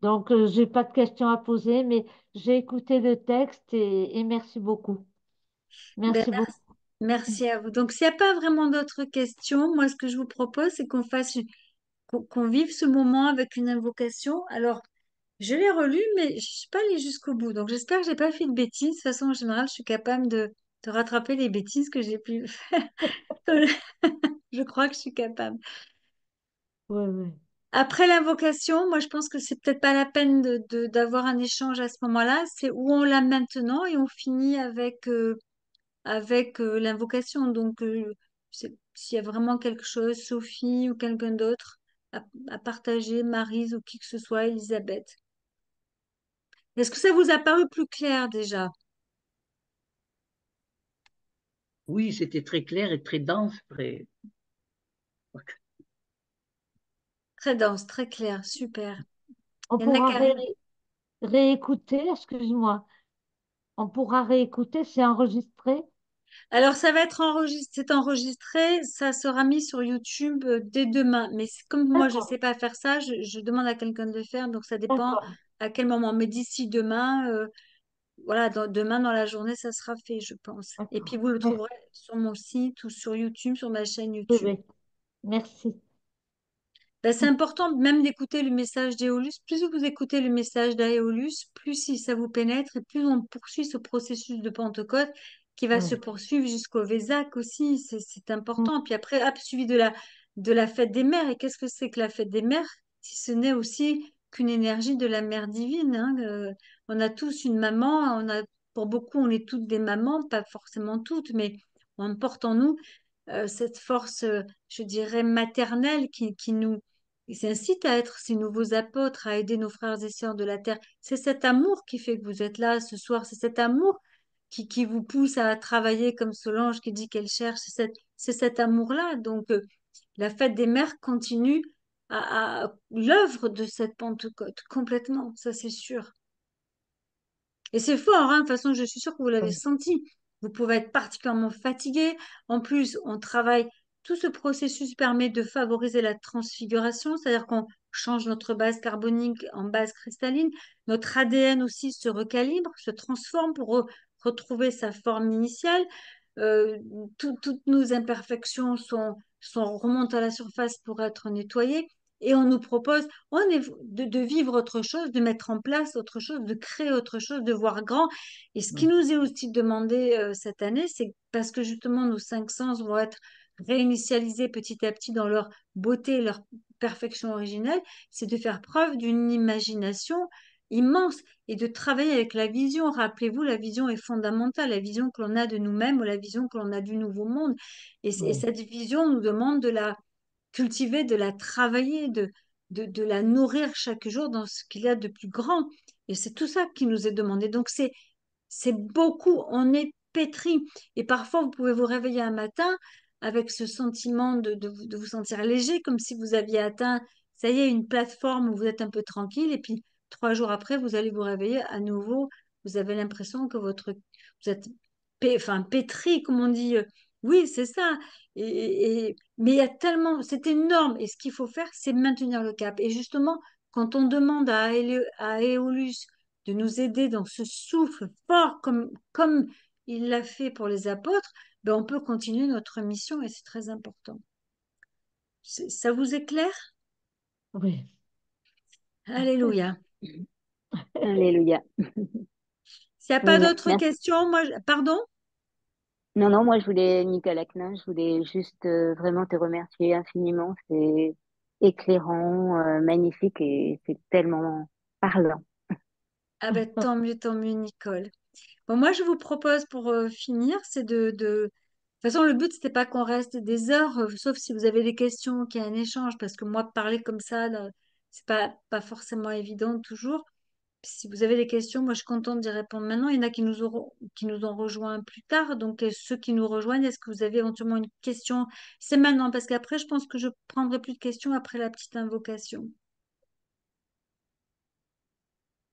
Donc, j'ai pas de questions à poser, mais j'ai écouté le texte et merci beaucoup. Ben, Merci beaucoup. merci à vous. Donc, s'il n'y a pas vraiment d'autres questions, moi, ce que je vous propose, c'est qu'on vive ce moment avec une invocation. Alors, je l'ai relu, mais je ne suis pas allée jusqu'au bout. Donc, j'espère que je n'ai pas fait de bêtises. De toute façon, en général, je suis capable de rattraper les bêtises que j'ai pu faire. Je crois que je suis capable. Ouais, ouais. Après l'invocation, moi je pense que c'est peut-être pas la peine d'avoir un échange à ce moment-là. C'est où on l'a maintenant et on finit avec l'invocation. Donc s'il y a vraiment quelque chose, Sophie ou quelqu'un d'autre à partager, Maryse ou qui que ce soit, Elisabeth. Est-ce que ça vous a paru plus clair déjà? Oui, c'était très clair et très dense. Très dense, très clair, super. On Il y en a pourra qui arrivent. réécouter, excuse-moi, on pourra réécouter, c'est enregistré. Alors, ça va être enregistré, c'est enregistré, ça sera mis sur YouTube dès demain. Mais comme moi, je ne sais D'accord, pas faire ça, je demande à quelqu'un de le faire, donc ça dépend d'accord, à quel moment. Mais d'ici demain, voilà, demain dans la journée, ça sera fait, je pense. Et puis, d'accord. vous le Merci. trouverez sur mon site ou sur YouTube, sur ma chaîne Oui, YouTube. oui. Merci. Ben, c'est important même d'écouter le message d'Éolus. Plus vous écoutez le message d'Éolus, plus si ça vous pénètre et plus on poursuit ce processus de Pentecôte qui va se Ouais. poursuivre jusqu'au Vésac aussi. C'est important. Puis après, hop, suivi de la fête des mères. Et qu'est-ce que c'est que la fête des mères? Si ce n'est aussi qu'une énergie de la mère divine, hein. On a tous une maman. Pour beaucoup, on est toutes des mamans, pas forcément toutes, mais on porte en nous cette force, je dirais, maternelle qui nous incite à être ces nouveaux apôtres, à aider nos frères et sœurs de la terre. C'est cet amour qui fait que vous êtes là ce soir. C'est cet amour qui vous pousse à travailler comme Solange qui dit qu'elle cherche. C'est cet amour-là. Donc, la fête des mères continue à l'œuvre de cette Pentecôte, complètement, ça c'est sûr. Et c'est fort, hein. De toute façon, je suis sûre que vous l'avez senti. Vous pouvez être particulièrement fatigué. En plus, on travaille. Tout ce processus permet de favoriser la transfiguration, c'est-à-dire qu'on change notre base carbonique en base cristalline. Notre ADN aussi se recalibre, se transforme pour retrouver sa forme initiale. Euh, toutes nos imperfections remontent à la surface pour être nettoyées. Et on nous propose de vivre autre chose, de mettre en place autre chose, de créer autre chose, de voir grand. Et ce qui nous est aussi demandé cette année, c'est parce que justement nos cinq sens vont être réinitialisés petit à petit dans leur beauté, leur perfection originelle, c'est de faire preuve d'une imagination immense et de travailler avec la vision. Rappelez-vous, la vision est fondamentale, la vision que l'on a de nous-mêmes ou la vision que l'on a du nouveau monde. Et Ouais. cette vision nous demande de la cultiver, de la travailler, de la nourrir chaque jour dans ce qu'il y a de plus grand. Et c'est tout ça qui nous est demandé. Donc c'est beaucoup, on est pétri. Et parfois, vous pouvez vous réveiller un matin avec ce sentiment de vous sentir léger, comme si vous aviez atteint, ça y est, une plateforme où vous êtes un peu tranquille. Et puis, 3 jours après, vous allez vous réveiller à nouveau. Vous avez l'impression que vous êtes enfin, pétri, comme on dit, Oui, c'est ça. Mais il y a tellement, c'est énorme. Et ce qu'il faut faire, c'est maintenir le cap. Et justement, quand on demande à Éolus de nous aider dans ce souffle fort, comme il l'a fait pour les apôtres, ben on peut continuer notre mission et c'est très important. Ça vous est clair? Oui. Alléluia. Alléluia. S'il n'y a pas Oui, d'autres merci. questions, pardon? Non, non, moi je voulais, Nicolas Knin, je voulais juste vraiment te remercier infiniment. C'est éclairant, magnifique et c'est tellement parlant. Ah ben tant mieux, Nicole. Bon, moi, je vous propose pour finir, c'est de... De toute façon, le but, c'était pas qu'on reste des heures, sauf si vous avez des questions, qu'il y a un échange, parce que moi, parler comme ça, là, c'est pas forcément évident toujours. Si vous avez des questions, moi, je suis contente d'y répondre maintenant. Il y en a qui nous ont rejoints plus tard. Donc, ceux qui nous rejoignent, est-ce que vous avez éventuellement une question? C'est maintenant, parce qu'après, je pense que je prendrai plus de questions après la petite invocation.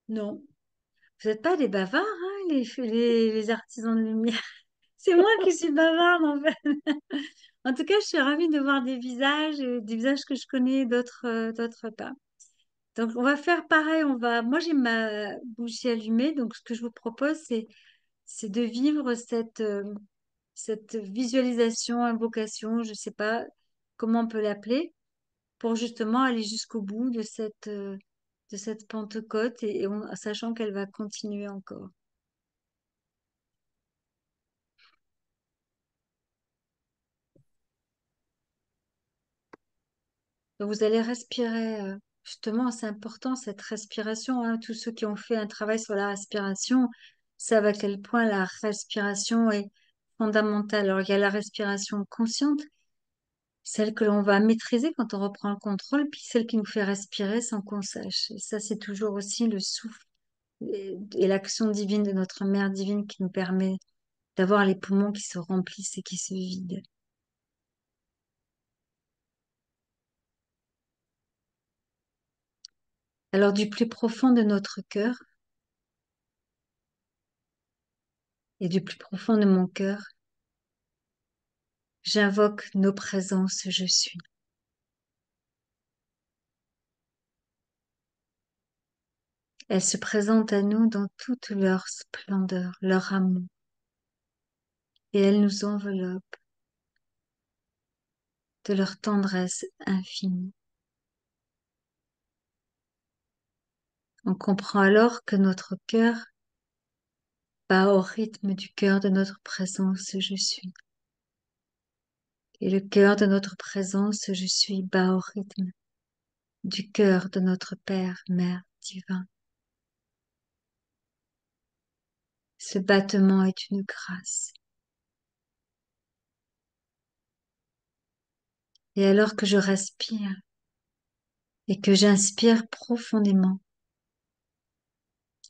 Non. Vous n'êtes pas des bavards, hein, les artisans de lumière. C'est moi qui suis bavarde, en fait. En tout cas, je suis ravie de voir des visages que je connais, d'autres pas. Donc, on va faire pareil. Moi, j'ai ma bougie allumée. Donc, ce que je vous propose, c'est de vivre cette visualisation, invocation, je ne sais pas comment on peut l'appeler, pour justement aller jusqu'au bout de cette Pentecôte sachant qu'elle va continuer encore. Donc, vous allez respirer, justement, c'est important cette respiration, hein. Tous ceux qui ont fait un travail sur la respiration savent à quel point la respiration est fondamentale. Alors, il y a la respiration consciente, celle que l'on va maîtriser quand on reprend le contrôle, puis celle qui nous fait respirer sans qu'on sache. Et ça, c'est toujours aussi le souffle et l'action divine de notre Mère divine qui nous permet d'avoir les poumons qui se remplissent et qui se vident. Alors, du plus profond de notre cœur et du plus profond de mon cœur, j'invoque nos présences, je suis. Elles se présentent à nous dans toute leur splendeur, leur amour, et elles nous enveloppent de leur tendresse infinie. On comprend alors que notre cœur bat au rythme du cœur de notre présence, je suis. Et le cœur de notre présence, je suis, bat au rythme du cœur de notre Père, Mère divin. Ce battement est une grâce. Et alors que je respire et que j'inspire profondément,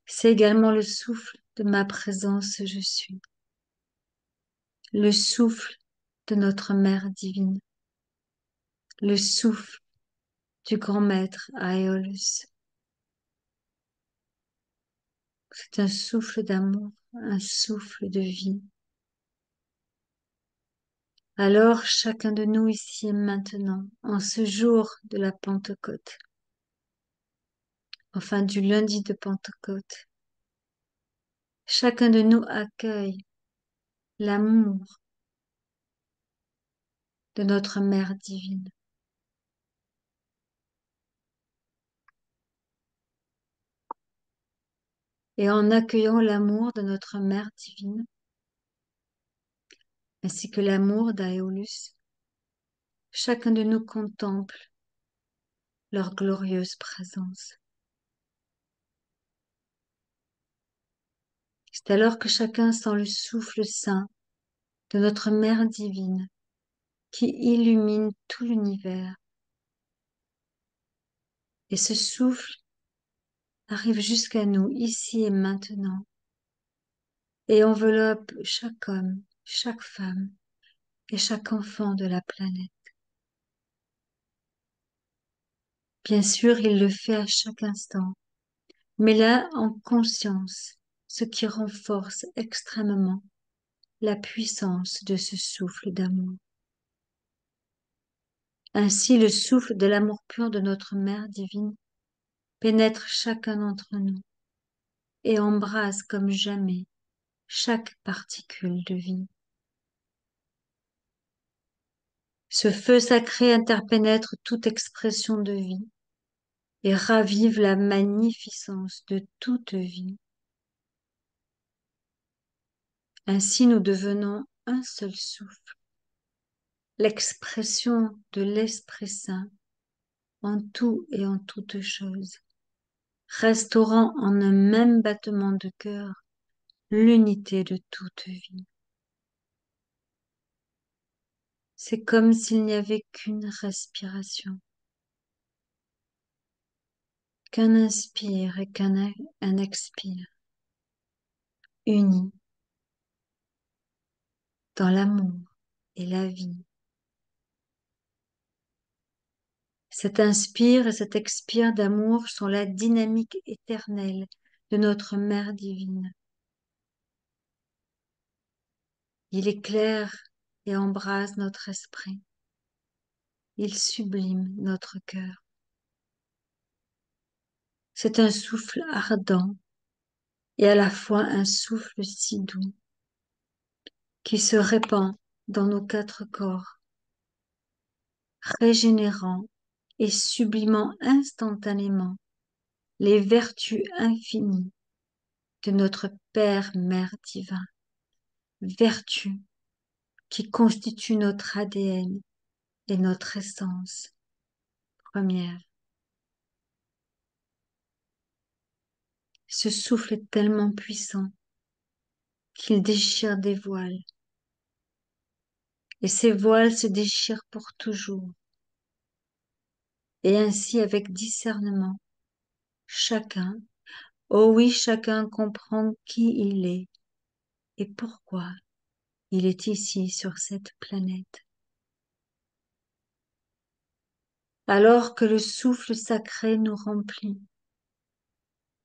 c'est également le souffle de ma présence, je suis. Le souffle de notre Mère divine. Le souffle du grand maître Aeolus. C'est un souffle d'amour, un souffle de vie. Alors chacun de nous ici et maintenant, en ce jour de la Pentecôte, enfin du lundi de Pentecôte, chacun de nous accueille l'amour de notre Mère divine. Et en accueillant l'amour de notre Mère divine, ainsi que l'amour d'Aeolus, chacun de nous contemple leur glorieuse présence. C'est alors que chacun sent le souffle saint de notre Mère divine qui illumine tout l'univers. Et ce souffle arrive jusqu'à nous ici et maintenant et enveloppe chaque homme, chaque femme et chaque enfant de la planète. Bien sûr, il le fait à chaque instant, mais là, en conscience, ce qui renforce extrêmement la puissance de ce souffle d'amour. Ainsi, le souffle de l'amour pur de notre Mère divine pénètre chacun d'entre nous et embrase comme jamais chaque particule de vie. Ce feu sacré interpénètre toute expression de vie et ravive la magnificence de toute vie. Ainsi nous devenons un seul souffle, l'expression de l'Esprit Saint en tout et en toute chose, restaurant en un même battement de cœur l'unité de toute vie. C'est comme s'il n'y avait qu'une respiration, qu'un inspire et qu'un expire, unis dans l'amour et la vie. Cet inspire et cet expire d'amour sont la dynamique éternelle de notre Mère divine. Il éclaire et embrase notre esprit. Il sublime notre cœur. C'est un souffle ardent et à la fois un souffle si doux qui se répand dans nos quatre corps, régénérant et sublimant instantanément les vertus infinies de notre Père-Mère divin, vertus qui constituent notre ADN et notre essence première. Ce souffle est tellement puissant qu'il déchire des voiles, et ces voiles se déchirent pour toujours. Et ainsi, avec discernement, chacun, oh oui, chacun comprend qui il est et pourquoi il est ici sur cette planète. Alors que le souffle sacré nous remplit,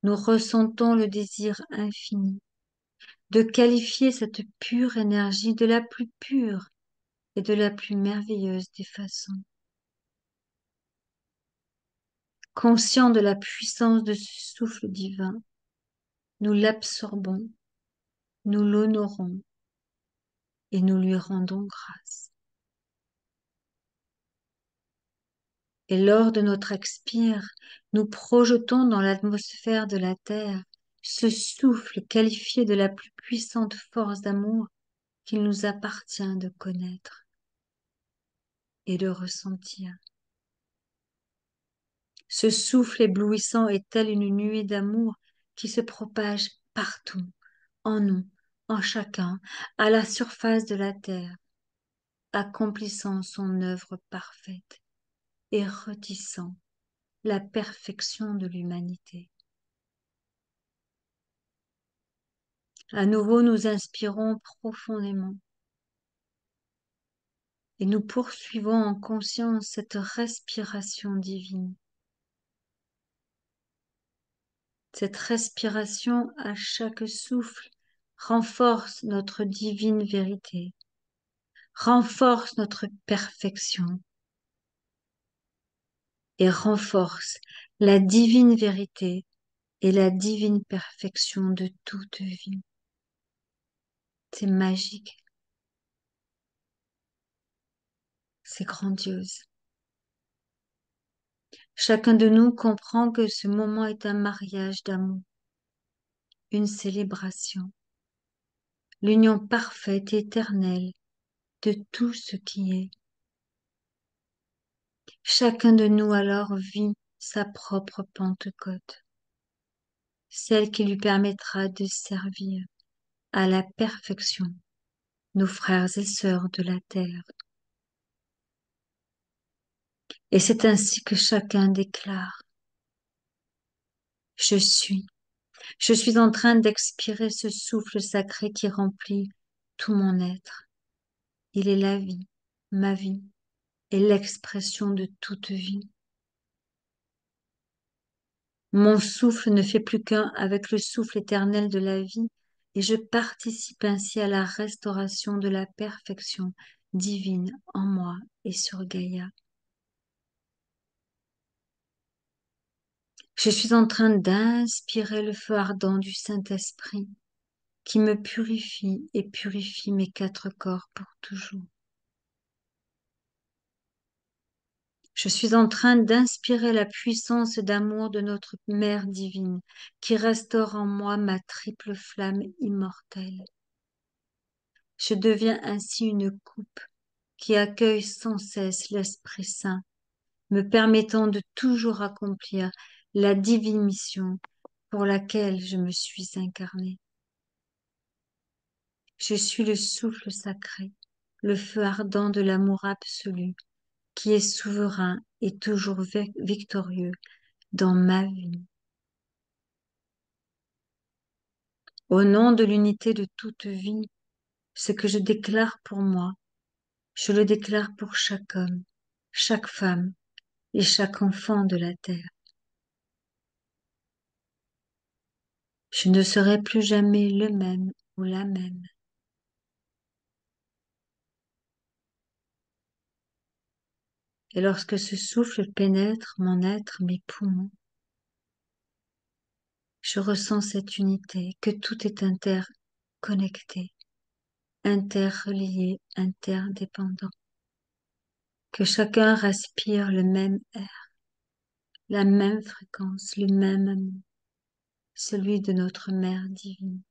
nous ressentons le désir infini de qualifier cette pure énergie de la plus pure et de la plus merveilleuse des façons. Conscients de la puissance de ce souffle divin, nous l'absorbons, nous l'honorons et nous lui rendons grâce. Et lors de notre expire, nous projetons dans l'atmosphère de la Terre ce souffle qualifié de la plus puissante force d'amour qu'il nous appartient de connaître et de ressentir. Ce souffle éblouissant est tel une nuée d'amour qui se propage partout, en nous, en chacun, à la surface de la terre, accomplissant son œuvre parfaite et retissant la perfection de l'humanité. À nouveau, nous inspirons profondément et nous poursuivons en conscience cette respiration divine. Cette respiration à chaque souffle renforce notre divine vérité, renforce notre perfection et renforce la divine vérité et la divine perfection de toute vie. C'est magique, c'est grandiose. Chacun de nous comprend que ce moment est un mariage d'amour, une célébration, l'union parfaite et éternelle de tout ce qui est. Chacun de nous alors vit sa propre Pentecôte, celle qui lui permettra de servir à la perfection nos frères et sœurs de la terre. Et c'est ainsi que chacun déclare: Je suis en train d'expirer ce souffle sacré qui remplit tout mon être. Il est la vie, ma vie, et l'expression de toute vie. Mon souffle ne fait plus qu'un avec le souffle éternel de la vie, et je participe ainsi à la restauration de la perfection divine en moi et sur Gaïa. Je suis en train d'inspirer le feu ardent du Saint-Esprit qui me purifie et purifie mes 4 corps pour toujours. Je suis en train d'inspirer la puissance d'amour de notre Mère divine qui restaure en moi ma triple flamme immortelle. Je deviens ainsi une coupe qui accueille sans cesse l'Esprit Saint, me permettant de toujours accomplir la divine mission pour laquelle je me suis incarnée. Je suis le souffle sacré, le feu ardent de l'amour absolu, qui est souverain et toujours victorieux dans ma vie. Au nom de l'unité de toute vie, ce que je déclare pour moi, je le déclare pour chaque homme, chaque femme et chaque enfant de la terre. Je ne serai plus jamais le même ou la même. Et lorsque ce souffle pénètre mon être, mes poumons, je ressens cette unité, que tout est interconnecté, interrelié, interdépendant, que chacun respire le même air, la même fréquence, le même amour, celui de notre Mère divine.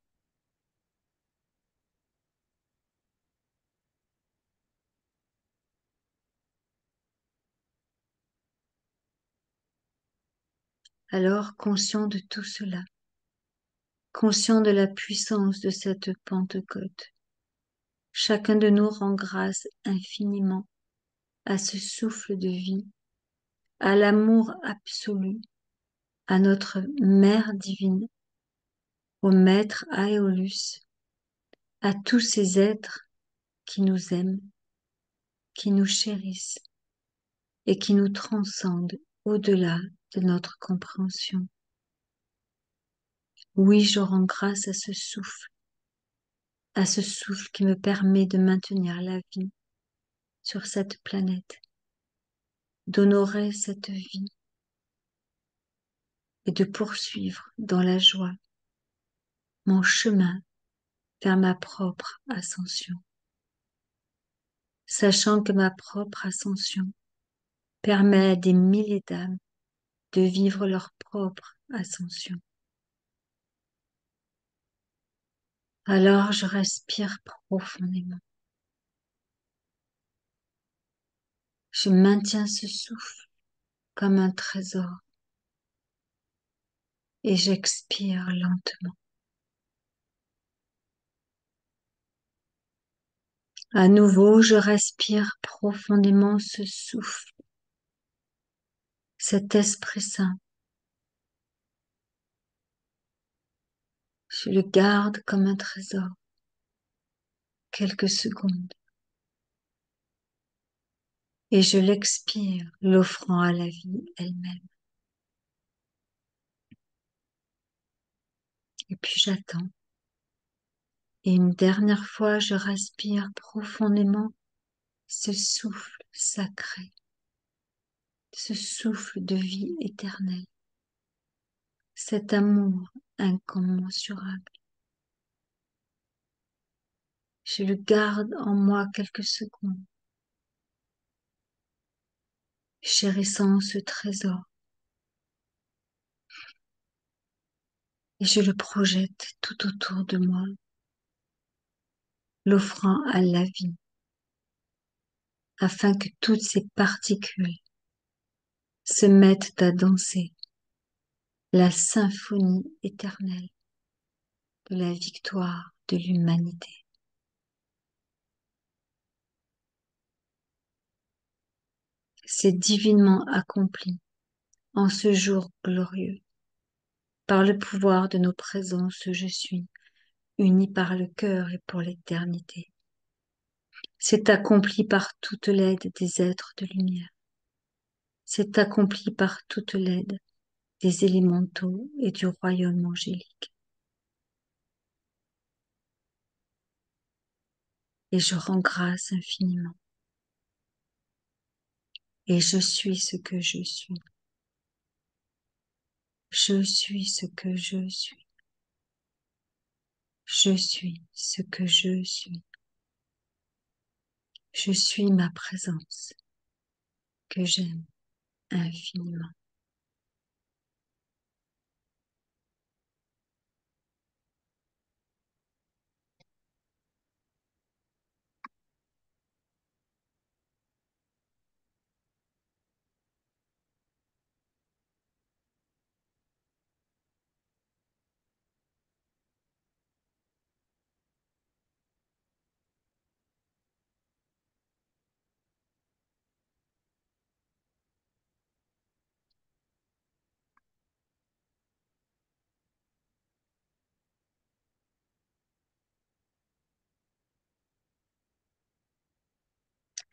Alors, conscient de tout cela, conscient de la puissance de cette Pentecôte, chacun de nous rend grâce infiniment à ce souffle de vie, à l'amour absolu, à notre Mère divine, au Maître Aéolus, à tous ces êtres qui nous aiment, qui nous chérissent et qui nous transcendent au-delà de notre compréhension. Oui, je rends grâce à ce souffle qui me permet de maintenir la vie sur cette planète, d'honorer cette vie et de poursuivre dans la joie mon chemin vers ma propre ascension, sachant que ma propre ascension permet à des milliers d'âmes de vivre leur propre ascension. Alors je respire profondément. Je maintiens ce souffle comme un trésor et j'expire lentement. À nouveau, je respire profondément ce souffle, cet Esprit Saint. Je le garde comme un trésor, quelques secondes, et je l'expire, l'offrant à la vie elle-même. Et puis j'attends. Et une dernière fois, je respire profondément ce souffle sacré, ce souffle de vie éternelle, cet amour incommensurable. Je le garde en moi quelques secondes, chérissant ce trésor, et je le projette tout autour de moi, l'offrant à la vie, afin que toutes ces particules se mettent à danser la symphonie éternelle de la victoire de l'humanité. C'est divinement accompli en ce jour glorieux, par le pouvoir de nos présences je suis, unis par le cœur et pour l'éternité. C'est accompli par toute l'aide des êtres de lumière. C'est accompli par toute l'aide des élémentaux et du royaume angélique. et je rends grâce infiniment. Et je suis ce que je suis. Je suis ce que je suis. Je suis ce que je suis. Je suis ma présence que j'aime infiniment.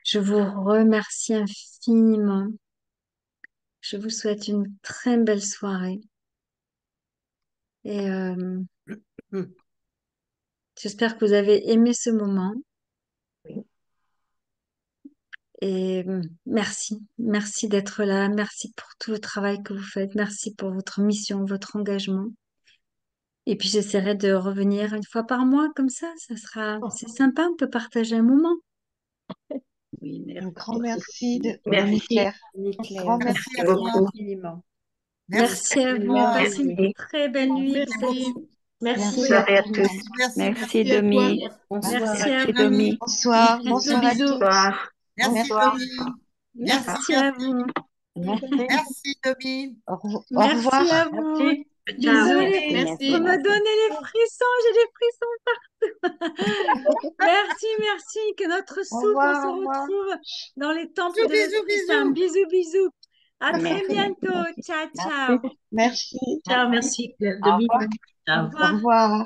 Je vous remercie infiniment. Je vous souhaite une très belle soirée. Et j'espère que vous avez aimé ce moment. Et merci. Merci d'être là. Merci pour tout le travail que vous faites. Merci pour votre mission, votre engagement. Et puis j'essaierai de revenir une fois par mois comme ça. C'est sympa. On peut partager un moment. Oui, Un grand merci. merci de Merci. Claire. Claire. Grand Merci merci à toi. beaucoup. Infiniment. Merci. Merci à vous. Passez une Merci. très belle nuit. Merci. Merci Bonne soirée à à tout le tous. monde. Merci, à toi. Domi. Merci Merci, à vous. Domi. Bonsoir. Bisous, Bonsoir à bisous. tous. Bonsoir. Merci Bonsoir. Domi. Merci à vous. Merci. Merci Domi. Au Merci revoir. à vous. Merci. Ciao. Désolée, Merci. vous me donnez les frissons, j'ai des frissons partout. Merci, merci, que notre Au souffle revoir. se Au revoir. retrouve dans les temples Bisous, de bisous, l'Esprit Saint. bisous. Bisous, bisous. À très Merci. bientôt. Ciao, ciao. Merci. Ciao, merci Claire. Au revoir. Ciao. Au revoir. Au revoir.